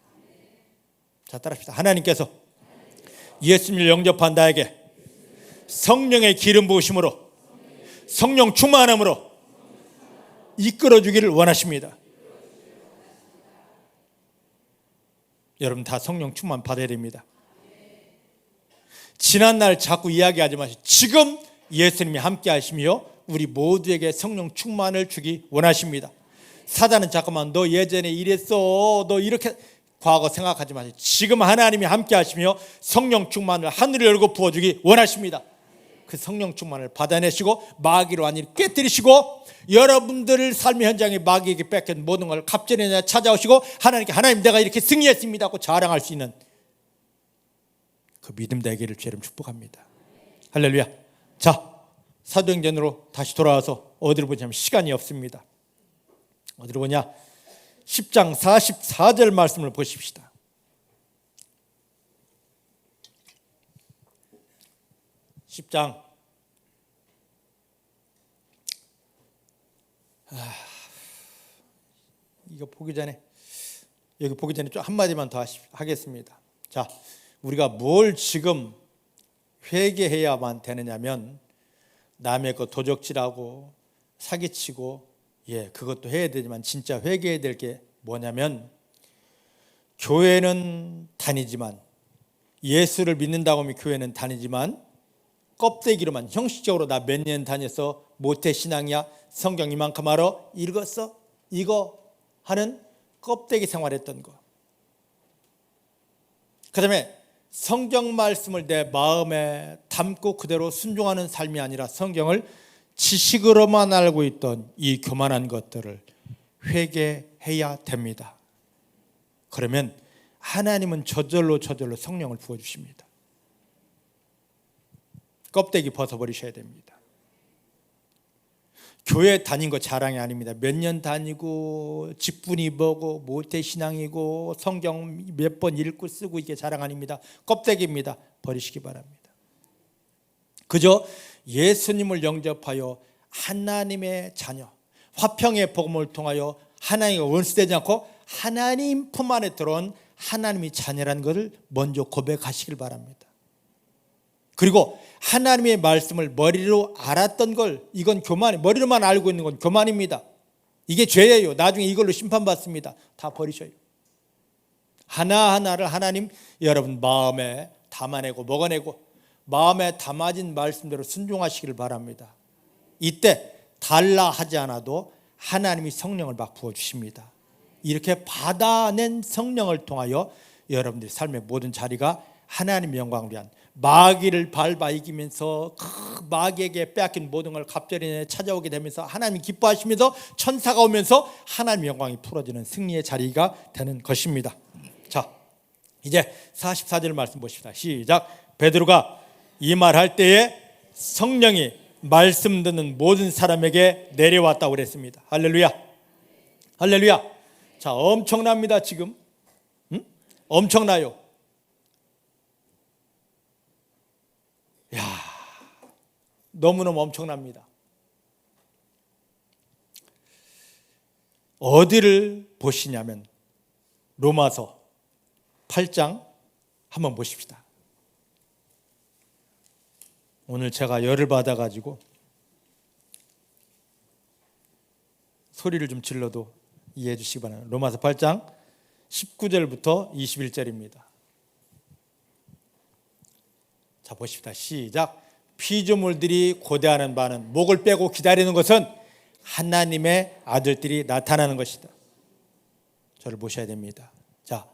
자, 따라합시다. 하나님께서 예수님을 영접한 나에게 성령의 기름 부으심으로 성령 충만함으로 이끌어주기를 원하십니다. 여러분 다 성령 충만 받아야 됩니다. 지난날 자꾸 이야기하지 마시고 지금 예수님이 함께 하시며 우리 모두에게 성령 충만을 주기 원하십니다. 사단은 잠깐만 너 예전에 이랬어, 너 이렇게 과거 생각하지 마시고 지금 하나님이 함께 하시며 성령 충만을 하늘을 열고 부어주기 원하십니다. 그 성령 충만을 받아내시고 마귀를 완전히 깨뜨리시고 여러분들 삶의 현장에 마귀에게 뺏긴 모든 걸 갑절에 찾아오시고 하나님께 하나님 내가 이렇게 승리했습니다 하고 자랑할 수 있는 그 믿음 되기를 주님 축복합니다. 할렐루야. 자, 사도행전으로 다시 돌아와서 어디로 보냐면 시간이 없습니다. 어디로 보냐? 10장 44절 말씀을 보십시다. 이거 보기 전에 여기 보기 전에 좀 한마디만 더 하겠습니다. 자, 우리가 뭘 지금 회개해야만 되느냐면 남의 거 도적질하고 사기치고 그것도 해야 되지만 진짜 회개해야 될 게 뭐냐면 교회는 다니지만 예수를 믿는다고 하면 교회는 다니지만 껍데기로만 형식적으로 나 몇 년 다녀서 모태신앙이야 성경 이만큼 알아 읽었어 이거 하는 껍데기 생활했던 거. 그 다음에 성경 말씀을 내 마음에 담고 그대로 순종하는 삶이 아니라 성경을 지식으로만 알고 있던 이 교만한 것들을 회개해야 됩니다. 그러면 하나님은 저절로 성령을 부어주십니다. 껍데기 벗어버리셔야 됩니다. 교회 다닌 거 자랑이 아닙니다. 몇 년 다니고 직분이 뭐고 모태신앙이고 성경 몇 번 읽고 쓰고 이게 자랑 아닙니다. 껍데기입니다. 버리시기 바랍니다. 그저 예수님을 영접하여 하나님의 자녀, 화평의 복음을 통하여 하나님과 원수되지 않고 하나님 품 안에 들어온 하나님의 자녀라는 것을 먼저 고백하시길 바랍니다. 그리고 하나님의 말씀을 머리로 알았던 걸, 이건 교만이, 머리로만 알고 있는 건 교만입니다. 이게 죄예요. 나중에 이걸로 심판받습니다. 다 버리셔요. 하나하나를 하나님 여러분 마음에 담아내고 먹어내고 마음에 담아진 말씀대로 순종하시기를 바랍니다. 이때 달라 하지 않아도 하나님이 성령을 막 부어주십니다. 이렇게 받아낸 성령을 통하여 여러분들의 삶의 모든 자리가 하나님의 영광을 위한, 마귀를 밟아 이기면서 그 마귀에게 빼앗긴 모든 걸 갑절에 찾아오게 되면서 하나님이 기뻐하시면서 천사가 오면서 하나님의 영광이 풀어지는 승리의 자리가 되는 것입니다. 자, 이제 44절 말씀 보십시다. 시작. 베드로가 이 말할 때에 성령이 말씀 듣는 모든 사람에게 내려왔다고 그랬습니다. 할렐루야. 할렐루야. 자, 엄청납니다. 지금 엄청나요. 야, 너무너무 엄청납니다. 어디를 보시냐면 로마서 8장 한번 보십시다. 오늘 제가 열을 받아가지고 소리를 좀 질러도 이해해 주시기 바랍니다. 로마서 8장 19절부터 21절입니다. 자, 보십시다. 시작. 피조물들이 고대하는 바는 목을 빼고 기다리는 것은 하나님의 아들들이 나타나는 것이다. 저를 보셔야 됩니다. 자,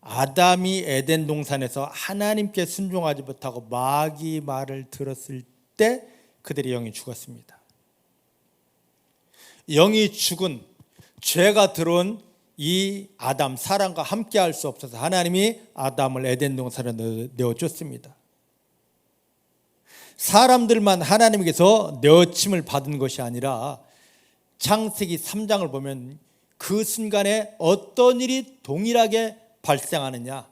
아담이 에덴 동산에서 하나님께 순종하지 못하고 마귀 말을 들었을 때 그들의 영이 죽었습니다. 영이 죽은, 죄가 들어온 이 아담, 사람과 함께 할 수 없어서 하나님이 아담을 에덴 동산에 내어줬습니다. 사람들만 하나님께서 내어침을 받은 것이 아니라 창세기 3장을 보면 그 순간에 어떤 일이 동일하게 발생하느냐,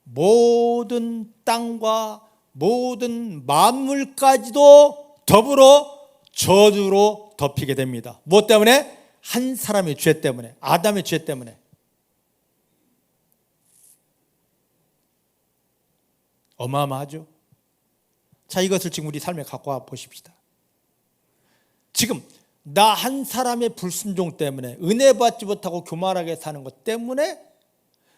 모든 땅과 모든 만물까지도 더불어 저주로 덮이게 됩니다. 무엇 때문에? 한 사람의 죄 때문에, 아담의 죄 때문에. 어마어마하죠. 자, 이것을 지금 우리 삶에 갖고 와 보십시다. 지금 나 한 사람의 불순종 때문에, 은혜 받지 못하고 교만하게 사는 것 때문에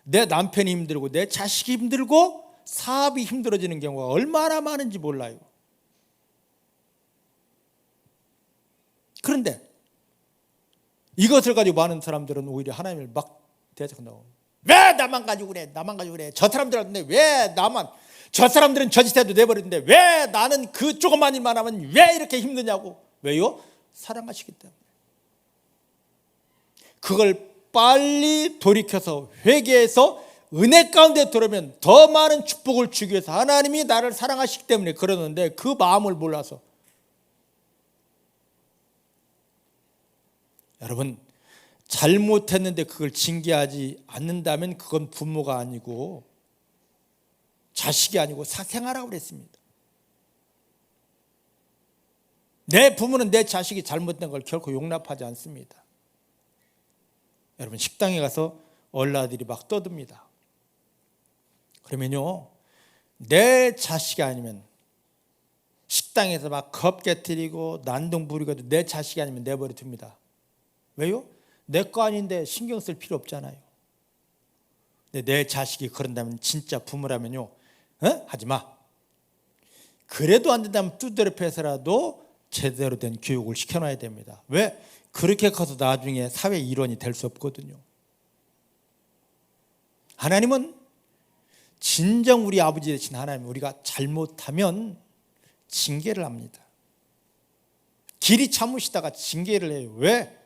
내 남편이 힘들고 내 자식이 힘들고 사업이 힘들어지는 경우가 얼마나 많은지 몰라요. 그런데 이것을 가지고 많은 사람들은 오히려 하나님을 막 대적한다고. 왜 나만 가지고 그래? 나만 가지고 그래? 저 사람들한테 왜 나만, 저 사람들은 저짓해도 내버리는데 왜 나는 그 조그만 일만 하면 왜 이렇게 힘드냐고. 왜요? 사랑하시기 때문에. 그걸 빨리 돌이켜서 회개해서 은혜 가운데 들어오면 더 많은 축복을 주기 위해서 하나님이 나를 사랑하시기 때문에 그러는데 그 마음을 몰라서. 여러분, 잘못했는데 그걸 징계하지 않는다면 그건 부모가 아니고 자식이 아니고 사생아라고 그랬습니다. 내 부모는 내 자식이 잘못된 걸 결코 용납하지 않습니다. 여러분, 식당에 가서 얼라들이 막 떠듭니다. 그러면요, 내 자식이 아니면 식당에서 막 겁 깨트리고 난동 부리고도 내 자식이 아니면 내버려 둡니다. 왜요? 내 거 아닌데 신경 쓸 필요 없잖아요. 근데 내 자식이 그런다면 진짜 부모라면요, 하지 마. 그래도 안 된다면 두드려 패서라도 제대로 된 교육을 시켜놔야 됩니다. 왜? 그렇게 커서 나중에 사회 일원이 될 수 없거든요. 하나님은 진정 우리 아버지 되신 하나님, 우리가 잘못하면 징계를 합니다. 길이 참으시다가 징계를 해요. 왜?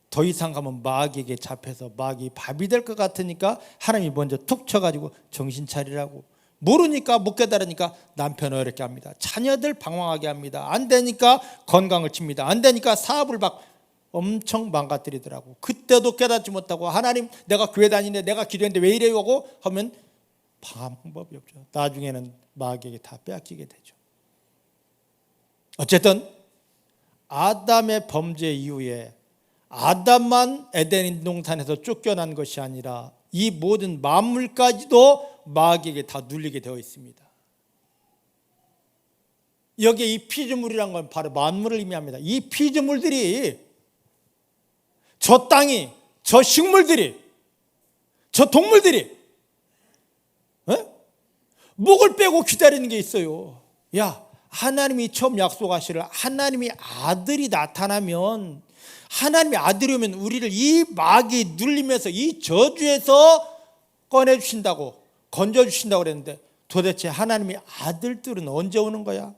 더 이상 가면 마귀에게 잡혀서 마귀 밥이 될 것 같으니까 하나님이 먼저 툭 쳐가지고 정신 차리라고. 모르니까, 못 깨달으니까 남편 어렵게 합니다. 자녀들 방황하게 합니다. 안 되니까 건강을 칩니다. 안 되니까 사업을 막 엄청 망가뜨리더라고. 그때도 깨닫지 못하고 하나님, 내가 교회 다니는데 내가 기도했는데 왜 이래요 하고 하면 방법이 없죠. 나중에는 마귀에게 다 빼앗기게 되죠. 어쨌든 아담의 범죄 이후에 아담만 에덴 동산에서 쫓겨난 것이 아니라 이 모든 만물까지도 마귀에게 다 눌리게 되어 있습니다. 여기에 이 피조물이란 건 바로 만물을 의미합니다. 이 피조물들이, 저 땅이, 저 식물들이, 저 동물들이 목을 빼고 기다리는 게 있어요. 야, 하나님이 처음 약속하시를 하나님이 아들이 나타나면, 하나님이 아들이 오면 우리를 이 마귀 눌리면서 이 저주에서 꺼내주신다고, 건져주신다고 그랬는데 도대체 하나님의 아들들은 언제 오는 거야?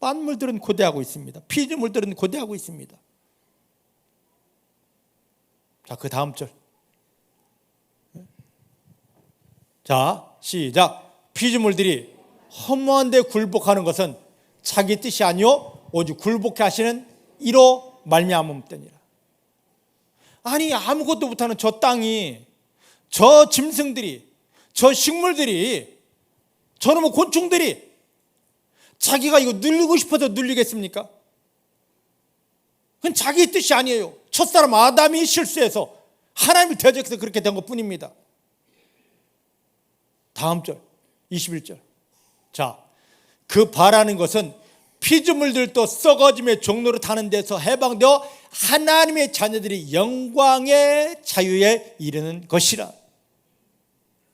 만물들은 고대하고 있습니다. 피조물들은 고대하고 있습니다. 자, 그 다음 절. 자, 시작. 피조물들이 허무한 데 굴복하는 것은 자기 뜻이 아니요 오직 굴복해 하시는 이로 말미암음 때니라. 아니, 아무것도 못하는 저 땅이, 저 짐승들이, 저 식물들이, 저놈의 곤충들이 자기가 이거 누리고 싶어서 누리겠습니까? 그건 자기 뜻이 아니에요. 첫사람 아담이 실수해서 하나님을 대적해서 그렇게 된 것뿐입니다. 다음 절 21절. 자, 그 바라는 것은 피조물들도 썩어짐의 종로로 타는 데서 해방되어 하나님의 자녀들이 영광의 자유에 이르는 것이라.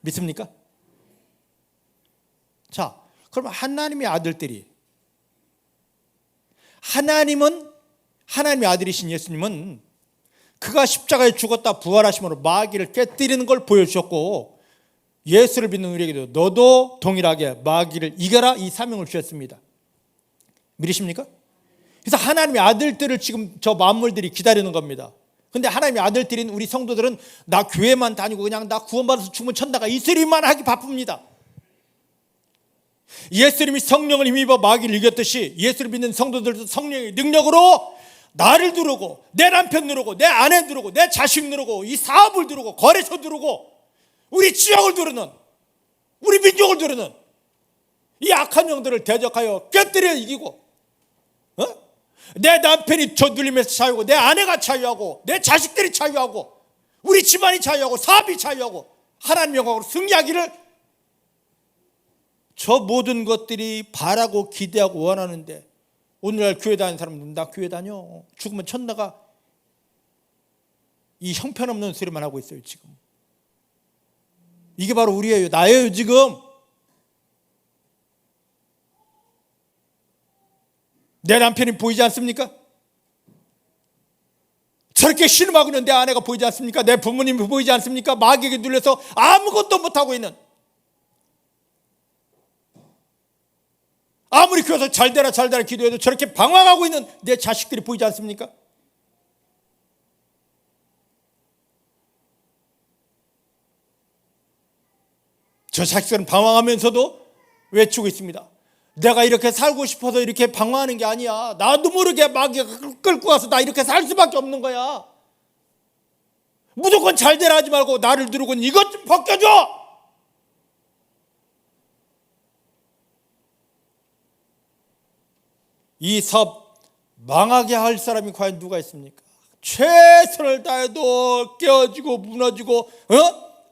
믿습니까? 자, 그럼 하나님의 아들들이, 하나님의 아들이신 예수님은 그가 십자가에 죽었다 부활하심으로 마귀를 깨뜨리는 걸 보여주셨고, 예수를 믿는 우리에게도 너도 동일하게 마귀를 이겨라, 이 사명을 주셨습니다. 믿으십니까? 그래서 하나님의 아들들을 지금 저 만물들이 기다리는 겁니다. 근데 하나님의 아들들인 우리 성도들은 나 교회만 다니고 그냥 나 구원받아서 죽으면 천다가 이 소리만 하기 바쁩니다. 예수님이 성령을 힘입어 마귀를 이겼듯이 예수를 믿는 성도들도 성령의 능력으로 나를 누르고 내 남편 누르고 내 아내 누르고 내 자식 누르고 이 사업을 누르고 거래소 누르고 우리 지역을 누르는, 우리 민족을 누르는 이 악한 영들을 대적하여 깨뜨려 이기고, 내 남편이 저 눌리면서 자유하고 내 아내가 자유하고 내 자식들이 자유하고 우리 집안이 자유하고 사업이 자유하고 하나님 영광으로 승리하기를, 저 모든 것들이 바라고 기대하고 원하는데 오늘날 교회 다니는 사람들은 나 교회 다녀, 죽으면 천나가, 이 형편없는 소리만 하고 있어요. 지금 이게 바로 우리예요. 나예요. 지금 내 남편이 보이지 않습니까? 저렇게 신음하고 있는 내 아내가 보이지 않습니까? 내 부모님이 보이지 않습니까? 마귀에게 눌려서 아무것도 못하고 있는, 아무리 교회에서 잘되라 기도해도 저렇게 방황하고 있는 내 자식들이 보이지 않습니까? 저 자식들은 방황하면서도 외치고 있습니다. 내가 이렇게 살고 싶어서 이렇게 방황하는 게 아니야. 나도 모르게 마귀가 끌고 가서 나 이렇게 살 수밖에 없는 거야. 무조건 잘되라 하지 말고 나를 누르고 이것 좀 벗겨줘. 이 사업 망하게 할 사람이 과연 누가 있습니까? 최선을 다해도 깨어지고 무너지고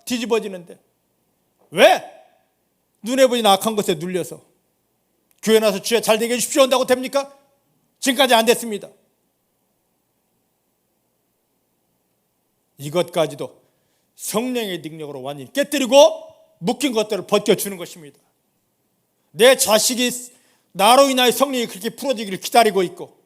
뒤집어지는데 왜? 눈에 보이는 악한 것에 눌려서 교회 나서 주여 잘 되게 해주십시오 한다고 됩니까? 지금까지 안 됐습니다. 이것까지도 성령의 능력으로 완전히 깨뜨리고 묶인 것들을 벗겨주는 것입니다. 내 자식이 나로 인하여 성령이 그렇게 풀어지기를 기다리고 있고,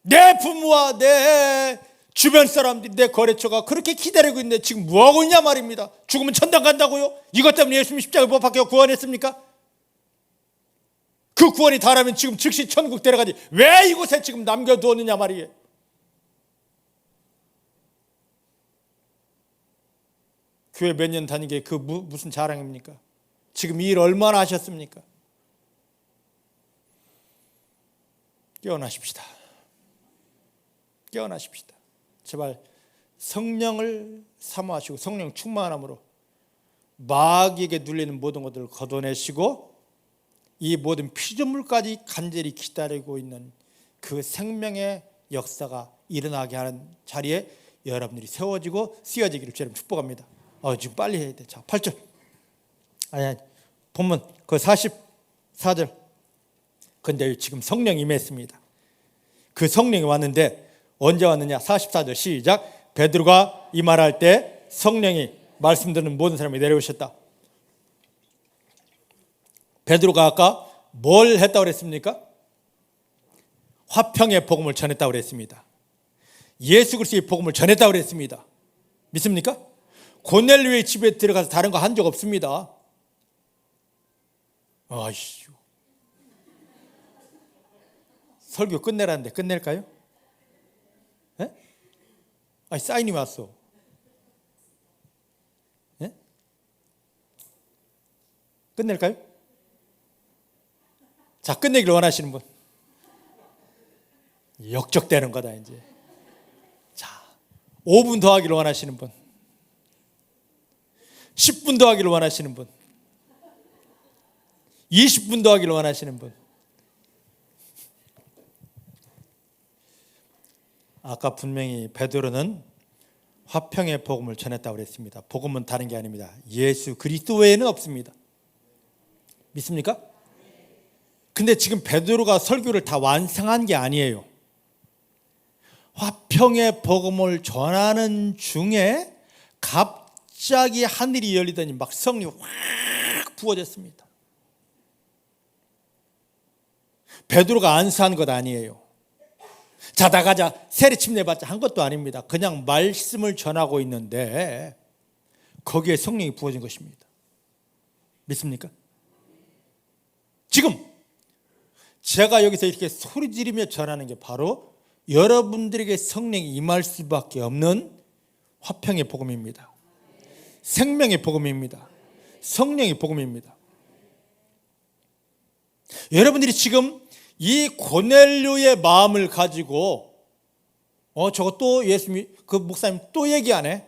내 부모와 내 주변 사람들이, 내 거래처가 그렇게 기다리고 있는데 지금 뭐하고 있냐 말입니다. 죽으면 천당 간다고요? 이것 때문에 예수님 십자가에 못 박혀 구원했습니까? 그 구원이 다라면 지금 즉시 천국 데려가지 왜 이곳에 지금 남겨두었느냐 말이에요. 교회 몇 년 다닌 게 그 무슨 자랑입니까? 지금 이 일 얼마나 하셨습니까? 깨어나십시다. 깨어나십시다. 제발 성령을 사모하시고 성령 충만함으로 마귀에게 눌리는 모든 것들을 걷어내시고 이 모든 피조물까지 간절히 기다리고 있는 그 생명의 역사가 일어나게 하는 자리에 여러분들이 세워지고 쓰여지기를 주님 축복합니다. 지금 빨리 해야 돼. 자, 8절. 아니, 본문 그 44절. 근데 지금 성령이 임했습니다. 그 성령이 왔는데 언제 왔느냐? 44절 시작. 베드로가 이 말할 때 성령이 말씀 듣는 모든 사람이 내려오셨다. 베드로가 아까 뭘 했다고 그랬습니까? 화평의 복음을 전했다고 그랬습니다. 예수 그리스도의 복음을 전했다고 그랬습니다. 믿습니까? 고넬료의 집에 들어가서 다른 거 한 적 없습니다. 아이씨, 설교 끝내라는데 끝낼까요? 예? 아니, 사인이 왔어. 예? 끝낼까요? 자, 끝내기를 원하시는 분. 역적되는 거다 이제. 자, 5분 더 하기를 원하시는 분, 10분 더 하기를 원하시는 분, 20분 더 하기를 원하시는 분. 아까 분명히 베드로는 화평의 복음을 전했다고 그랬습니다. 복음은 다른 게 아닙니다. 예수 그리스도 외에는 없습니다. 믿습니까? 근데 지금 베드로가 설교를 다 완성한 게 아니에요. 화평의 복음을 전하는 중에 갑자기 하늘이 열리더니 막 성령이 확 부어졌습니다. 베드로가 안수한 것 아니에요. 자다 가자 세례침 내봤자 한 것도 아닙니다. 그냥 말씀을 전하고 있는데 거기에 성령이 부어진 것입니다. 믿습니까? 지금 제가 여기서 이렇게 소리 지르며 전하는 게 바로 여러분들에게 성령이 임할 수밖에 없는 화평의 복음입니다. 생명의 복음입니다. 성령의 복음입니다. 여러분들이 지금 이 고넬료의 마음을 가지고 저거 또 예수님 그 목사님 또 얘기 안 해?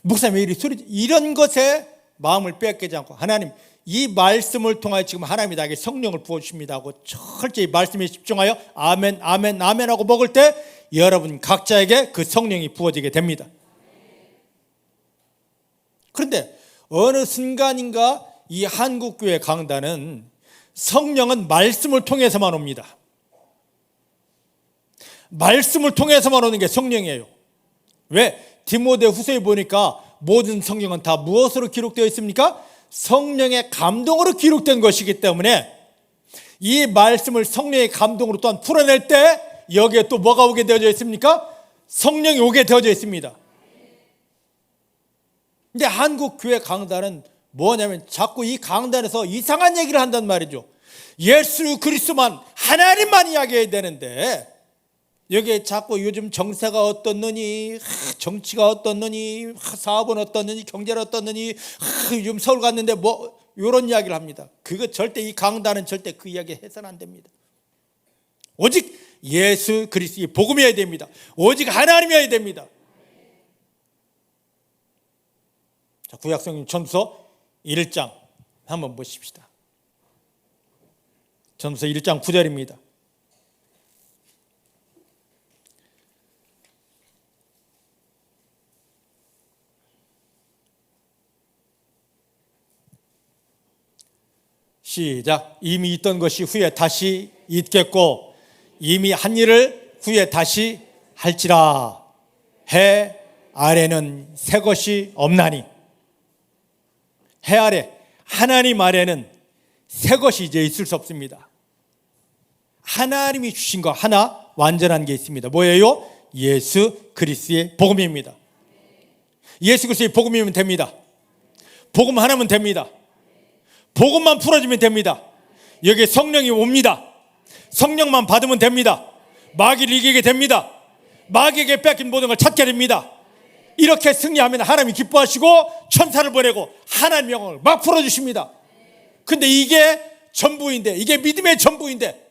목사님 왜 이리 소리 이런 것에 마음을 빼앗기지 않고 하나님 이 말씀을 통하여 지금 하나님이 나에게 성령을 부어주십니다 하고 철저히 말씀에 집중하여 아멘 아멘 아멘 하고 먹을 때 여러분 각자에게 그 성령이 부어지게 됩니다. 그런데 어느 순간인가 이 한국교회 강단은 성령은 말씀을 통해서만 옵니다. 말씀을 통해서만 오는 게 성령이에요. 왜? 디모데후서에 보니까 모든 성경은 다 무엇으로 기록되어 있습니까? 성령의 감동으로 기록된 것이기 때문에 이 말씀을 성령의 감동으로 또한 풀어낼 때 여기에 또 뭐가 오게 되어져 있습니까? 성령이 오게 되어져 있습니다. 근데 한국교회 강단은 뭐냐면 자꾸 이 강단에서 이상한 얘기를 한단 말이죠. 예수 그리스도만 하나님만 이야기해야 되는데 여기에 자꾸 요즘 정세가 어떻느니 정치가 어떻느니 사업은 어떻느니 경제는 어떻느니 요즘 서울 갔는데 뭐 이런 이야기를 합니다. 그거 절대 이 강단은 절대 그 이야기 해서는 안 됩니다. 오직 예수 그리스도의 복음이어야 됩니다. 오직 하나님이어야 됩니다. 자, 구약성경 전서 1장 한번 보십시다. 전서 1장 9절입니다. 시작. 이미 있던 것이 후에 다시 있겠고 이미 한 일을 후에 다시 할지라. 해 아래는 새 것이 없나니. 해 아래 하나님 아래는 새 것이 이제 있을 수 없습니다. 하나님이 주신 거 하나 완전한 게 있습니다. 뭐예요? 예수 그리스도의 복음입니다. 예수 그리스도의 복음이면 됩니다. 복음 하나면 됩니다. 복음만 풀어주면 됩니다. 여기에 성령이 옵니다. 성령만 받으면 됩니다. 마귀를 이기게 됩니다. 마귀에게 뺏긴 모든 걸 찾게 됩니다. 이렇게 승리하면 하나님이 기뻐하시고 천사를 보내고 하나님의 영광을 막 풀어주십니다. 근데 이게 전부인데, 이게 믿음의 전부인데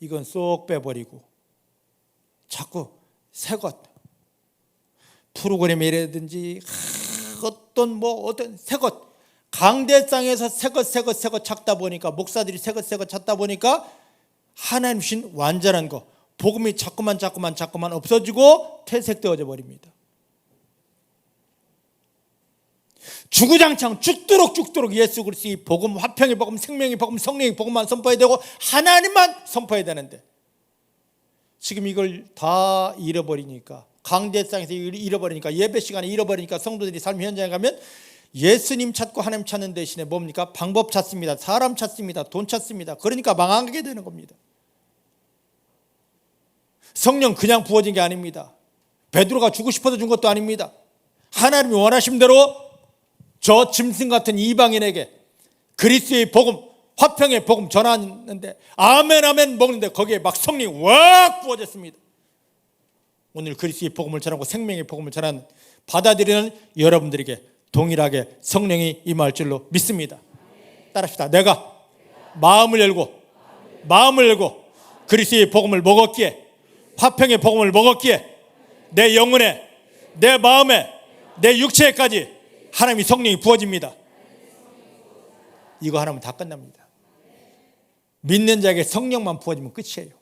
이건 쏙 빼버리고 자꾸 새것 프로그램이라든지 어떤 새것 강대상에서 새것 찾다 보니까 목사들이 새것 찾다 보니까 하나님 주신 완전한 거 복음이 자꾸만 없어지고 퇴색되어져 버립니다. 주구장창 죽도록 예수 그리스도의 복음, 화평의 복음, 생명의 복음, 성령의 복음만 선포해야 되고 하나님만 선포해야 되는데 지금 이걸 다 잃어버리니까 강대상에서 잃어버리니까 예배 시간에 잃어버리니까 성도들이 삶 현장에 가면 예수님 찾고 하나님 찾는 대신에 뭡니까? 방법 찾습니다. 사람 찾습니다. 돈 찾습니다. 그러니까 망하게 되는 겁니다. 성령 그냥 부어진 게 아닙니다. 베드로가 주고 싶어서 준 것도 아닙니다. 하나님이 원하신 대로 저 짐승 같은 이방인에게 그리스도의 복음, 화평의 복음 전하는데 아멘 아멘 먹는데 거기에 막 성령이 확 부어졌습니다. 오늘 그리스도의 복음을 전하고 생명의 복음을 전하는 받아들이는 여러분들에게 동일하게 성령이 임할 줄로 믿습니다. 따라합시다. 내가 마음을 열고 그리스도의 복음을 먹었기에, 화평의 복음을 먹었기에 내 영혼에, 내 마음에, 내 육체에까지 하나님의 성령이 부어집니다. 이거 하나면 다 끝납니다. 믿는 자에게 성령만 부어지면 끝이에요.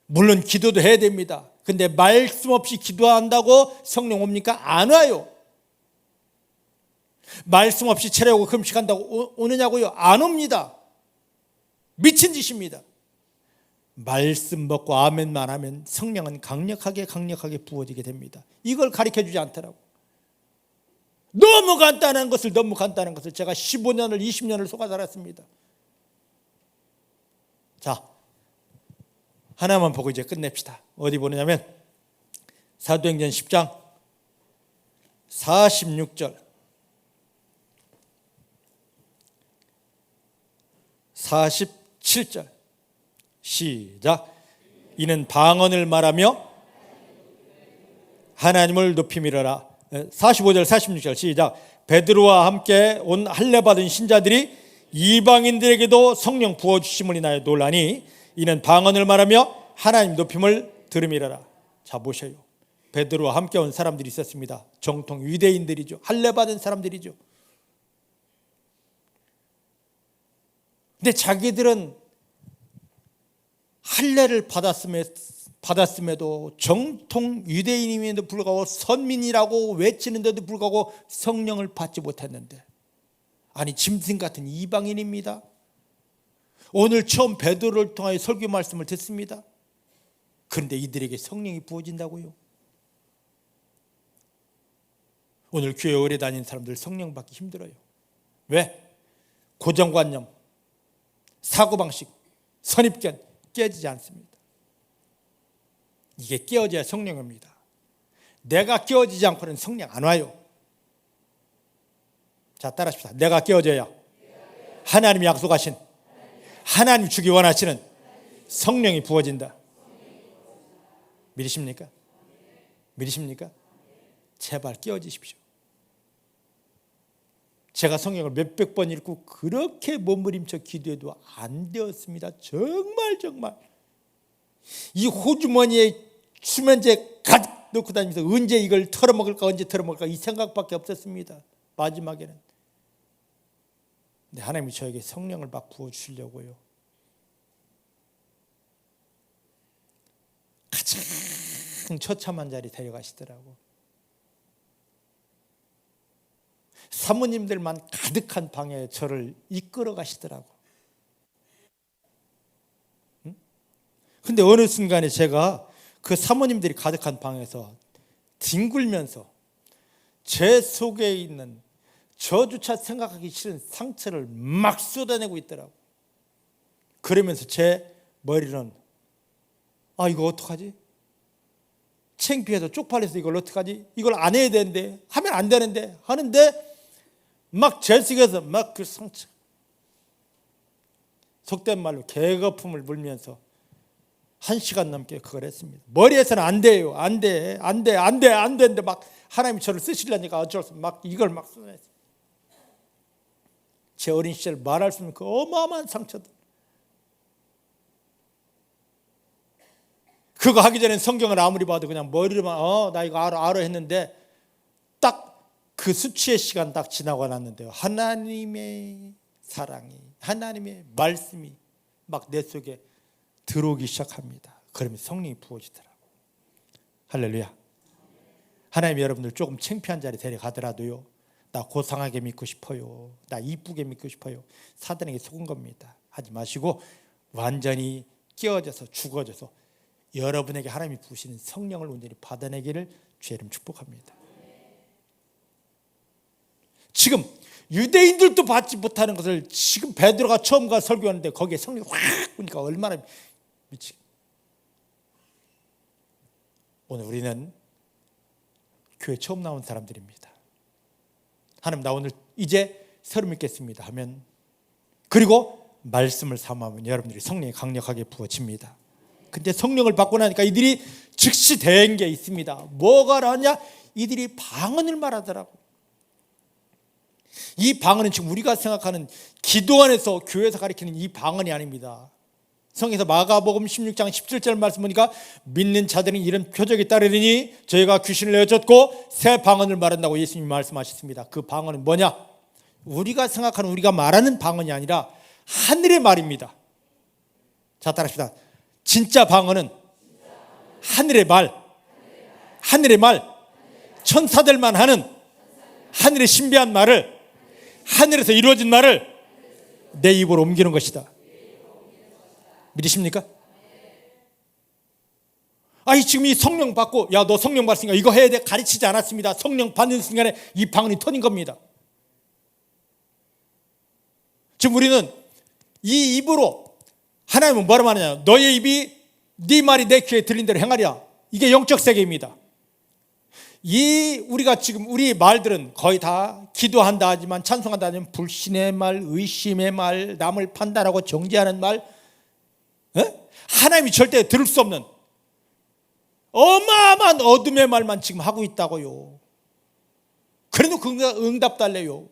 물론 기도도 해야 됩니다. 근데 말씀 없이 기도한다고 성령 옵니까? 안 와요. 말씀 없이 체려오고 금식한다고 오느냐고요? 안 옵니다. 미친 짓입니다. 말씀 먹고 아멘만 하면 성령은 강력하게 부어지게 됩니다. 이걸 가르쳐주지 않더라고. 너무 간단한 것을 제가 15년을 20년을 속아 살았습니다. 자, 하나만 보고 이제 끝냅시다. 어디 보느냐면 사도행전 10장 46절 47절 시작. 이는 방언을 말하며 하나님을 높이미러라. 45절 46절 시작. 베드로와 함께 온 할례 받은 신자들이 이방인들에게도 성령 부어주심을 인하여 놀라니 이는 방언을 말하며 하나님 높임을 들음이라라. 자, 보셔요. 베드로와 함께 온 사람들이 있었습니다. 정통 유대인들이죠. 할례 받은 사람들이죠. 근데 자기들은 할례를 받았음에도 정통 유대인임에도 불구하고 선민이라고 외치는데도 불구하고 성령을 받지 못했는데, 아니 짐승 같은 이방인입니다. 오늘 처음 베드로를 통하여 설교 말씀을 듣습니다. 그런데 이들에게 성령이 부어진다고요? 오늘 교회 오래 다니는 사람들 성령 받기 힘들어요. 왜? 고정관념, 사고방식, 선입견 깨지지 않습니다. 이게 깨어져야 성령입니다. 내가 깨어지지 않고는 성령 안 와요. 자, 따라합시다. 내가 깨어져야 하나님이 약속하신, 하나님 주기 원하시는 성령이 부어진다. 믿으십니까? 믿으십니까? 제발 깨어지십시오. 제가 성경을 몇백 번 읽고 그렇게 몸부림쳐 기도해도 안 되었습니다. 정말 이 호주머니에 수면제 가득 넣고 다니면서 언제 이걸 털어먹을까 이 생각밖에 없었습니다. 마지막에는. 근데 하나님이 저에게 성령을 막 부어주시려고요. 가장 처참한 자리 데려가시더라고. 사모님들만 가득한 방에 저를 이끌어 가시더라고. 근데 어느 순간에 제가 그 사모님들이 가득한 방에서 뒹굴면서 제 속에 있는 저조차 생각하기 싫은 상처를 막 쏟아내고 있더라고. 그러면서 제 머리는 이거 어떡하지? 창피해서 쪽팔려서 이걸 어떡하지? 이걸 안 해야 되는데, 하면 안 되는데 하는데 막 제 속에서 막 그 상처, 속된 말로 개거품을 물면서 1시간 넘게 그걸 했습니다. 머리에서는 안 돼요. 안 되는데 막 하나님이 저를 쓰시려니까 어쩔 수 없이 막 이걸 막 쏟아냈어요. 제 어린 시절 말할 수 없는 그 어마어마한 상처들. 그거 하기 전에 성경을 아무리 봐도 그냥 머리로만 나 이거 알아 했는데 딱 그 수치의 시간 딱 지나고 났는데요. 하나님의 사랑이, 하나님의 말씀이 막 내 속에 들어오기 시작합니다. 그러면 성령이 부어지더라고. 할렐루야. 하나님, 여러분들 조금 창피한 자리 데려가더라도요, 나 고상하게 믿고 싶어요, 나 이쁘게 믿고 싶어요, 사단에게 속은 겁니다. 하지 마시고 완전히 깨어져서 죽어져서 여러분에게 하나님이 부으시는 성령을 온전히 받아내기를 주의 이름 축복합니다. 지금 유대인들도 받지 못하는 것을 지금 베드로가 처음 가서 설교하는데 거기에 성령이 확 오니까 얼마나 미치겠. 오늘 우리는 교회 처음 나온 사람들입니다. 하나님 나 오늘 이제 서름 믿겠습니다 하면, 그리고 말씀을 삼으면 여러분들이 성령이 강력하게 부어집니다. 근데 성령을 받고 나니까 이들이 즉시 된 게 있습니다. 뭐가 나왔냐? 이들이 방언을 말하더라고. 이 방언은 지금 우리가 생각하는 기도 안에서 교회에서 가르치는 이 방언이 아닙니다. 성경에서 마가복음 16장 17절 말씀 보니까 믿는 자들은 이런 표적에 따르더니 저희가 귀신을 내어쫓고 새 방언을 말한다고 예수님이 말씀하셨습니다. 그 방언은 뭐냐? 우리가 생각하는, 우리가 말하는 방언이 아니라 하늘의 말입니다. 자, 따라합시다. 진짜 방언은 하늘의 말, 하늘의 말, 천사들만 하는 하늘의 신비한 말을, 하늘에서 이루어진 말을 내 입으로 옮기는 것이다. 믿으십니까? 아니 지금 이 성령 받고, 야 너 성령 받았으니까 이거 해야 돼, 가르치지 않았습니다. 성령 받는 순간에 이 방언이 터진 겁니다. 지금 우리는 이 입으로, 하나님은 뭐라 말하냐? 너의 입이 네 말이 내 귀에 들린 대로 행하리라. 이게 영적 세계입니다. 우리가 지금 우리 말들은 거의 다 기도한다 하지만, 찬송한다 하지만 불신의 말, 의심의 말, 남을 판단하고 정죄하는 말, 하나님이 절대 들을 수 없는 어마어마한 어둠의 말만 지금 하고 있다고요. 그래도 그 응답 달래요.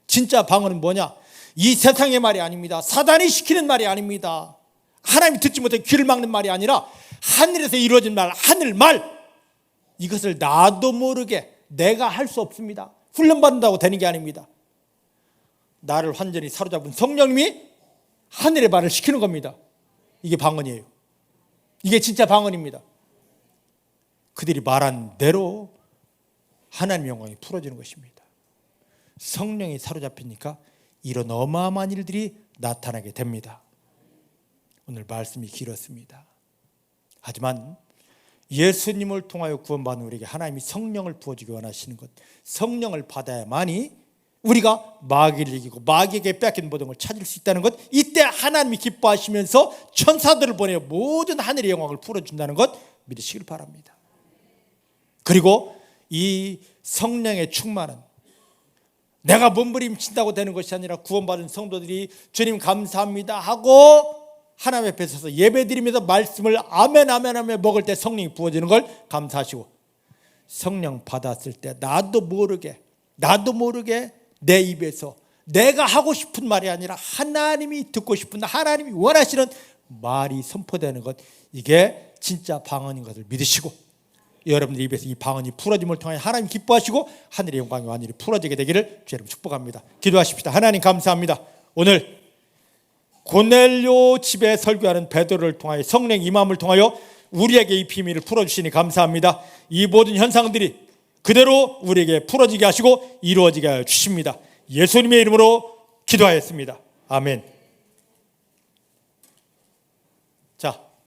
진짜 방언은 뭐냐? 이 세상의 말이 아닙니다. 사단이 시키는 말이 아닙니다. 하나님이 듣지 못해 귀를 막는 말이 아니라 하늘에서 이루어진 말, 하늘 말. 이것을 나도 모르게 내가 할 수 없습니다. 훈련받는다고 되는 게 아닙니다. 나를 완전히 사로잡은 성령님이 하늘의 말을 시키는 겁니다. 이게 방언이에요. 이게 진짜 방언입니다. 그들이 말한 대로 하나님의 영광이 풀어지는 것입니다. 성령이 사로잡히니까 이런 어마어마한 일들이 나타나게 됩니다. 오늘 말씀이 길었습니다. 하지만 예수님을 통하여 구원받는 우리에게 하나님이 성령을 부어주기 원하시는 것, 성령을 받아야만이 우리가 마귀를 이기고 마귀에게 뺏긴 모든 걸 찾을 수 있다는 것, 이때 하나님이 기뻐하시면서 천사들을 보내어 모든 하늘의 영광을 풀어준다는 것 믿으시길 바랍니다. 그리고 이 성령의 충만은 내가 몸부림친다고 되는 것이 아니라 구원받은 성도들이 주님 감사합니다 하고 하나님 앞에 서서 예배드리면서 말씀을 아멘 아멘 하며 먹을 때 성령이 부어지는 걸 감사하시고, 성령 받았을 때 나도 모르게 내 입에서 내가 하고 싶은 말이 아니라 하나님이 듣고 싶은, 하나님이 원하시는 말이 선포되는 것, 이게 진짜 방언인 것을 믿으시고 여러분들 입에서 이 방언이 풀어짐을 통해 하나님 기뻐하시고 하늘의 영광이 완전히 풀어지게 되기를 주 여러분 축복합니다. 기도하십시다. 하나님 감사합니다. 오늘 고넬료 집에 설교하는 베드로를 통하여 성령 임함을 통하여 우리에게 이 비밀을 풀어주시니 감사합니다. 이 모든 현상들이 그대로 우리에게 풀어지게 하시고 이루어지게 하여 주십니다. 예수님의 이름으로 기도하였습니다. 아멘.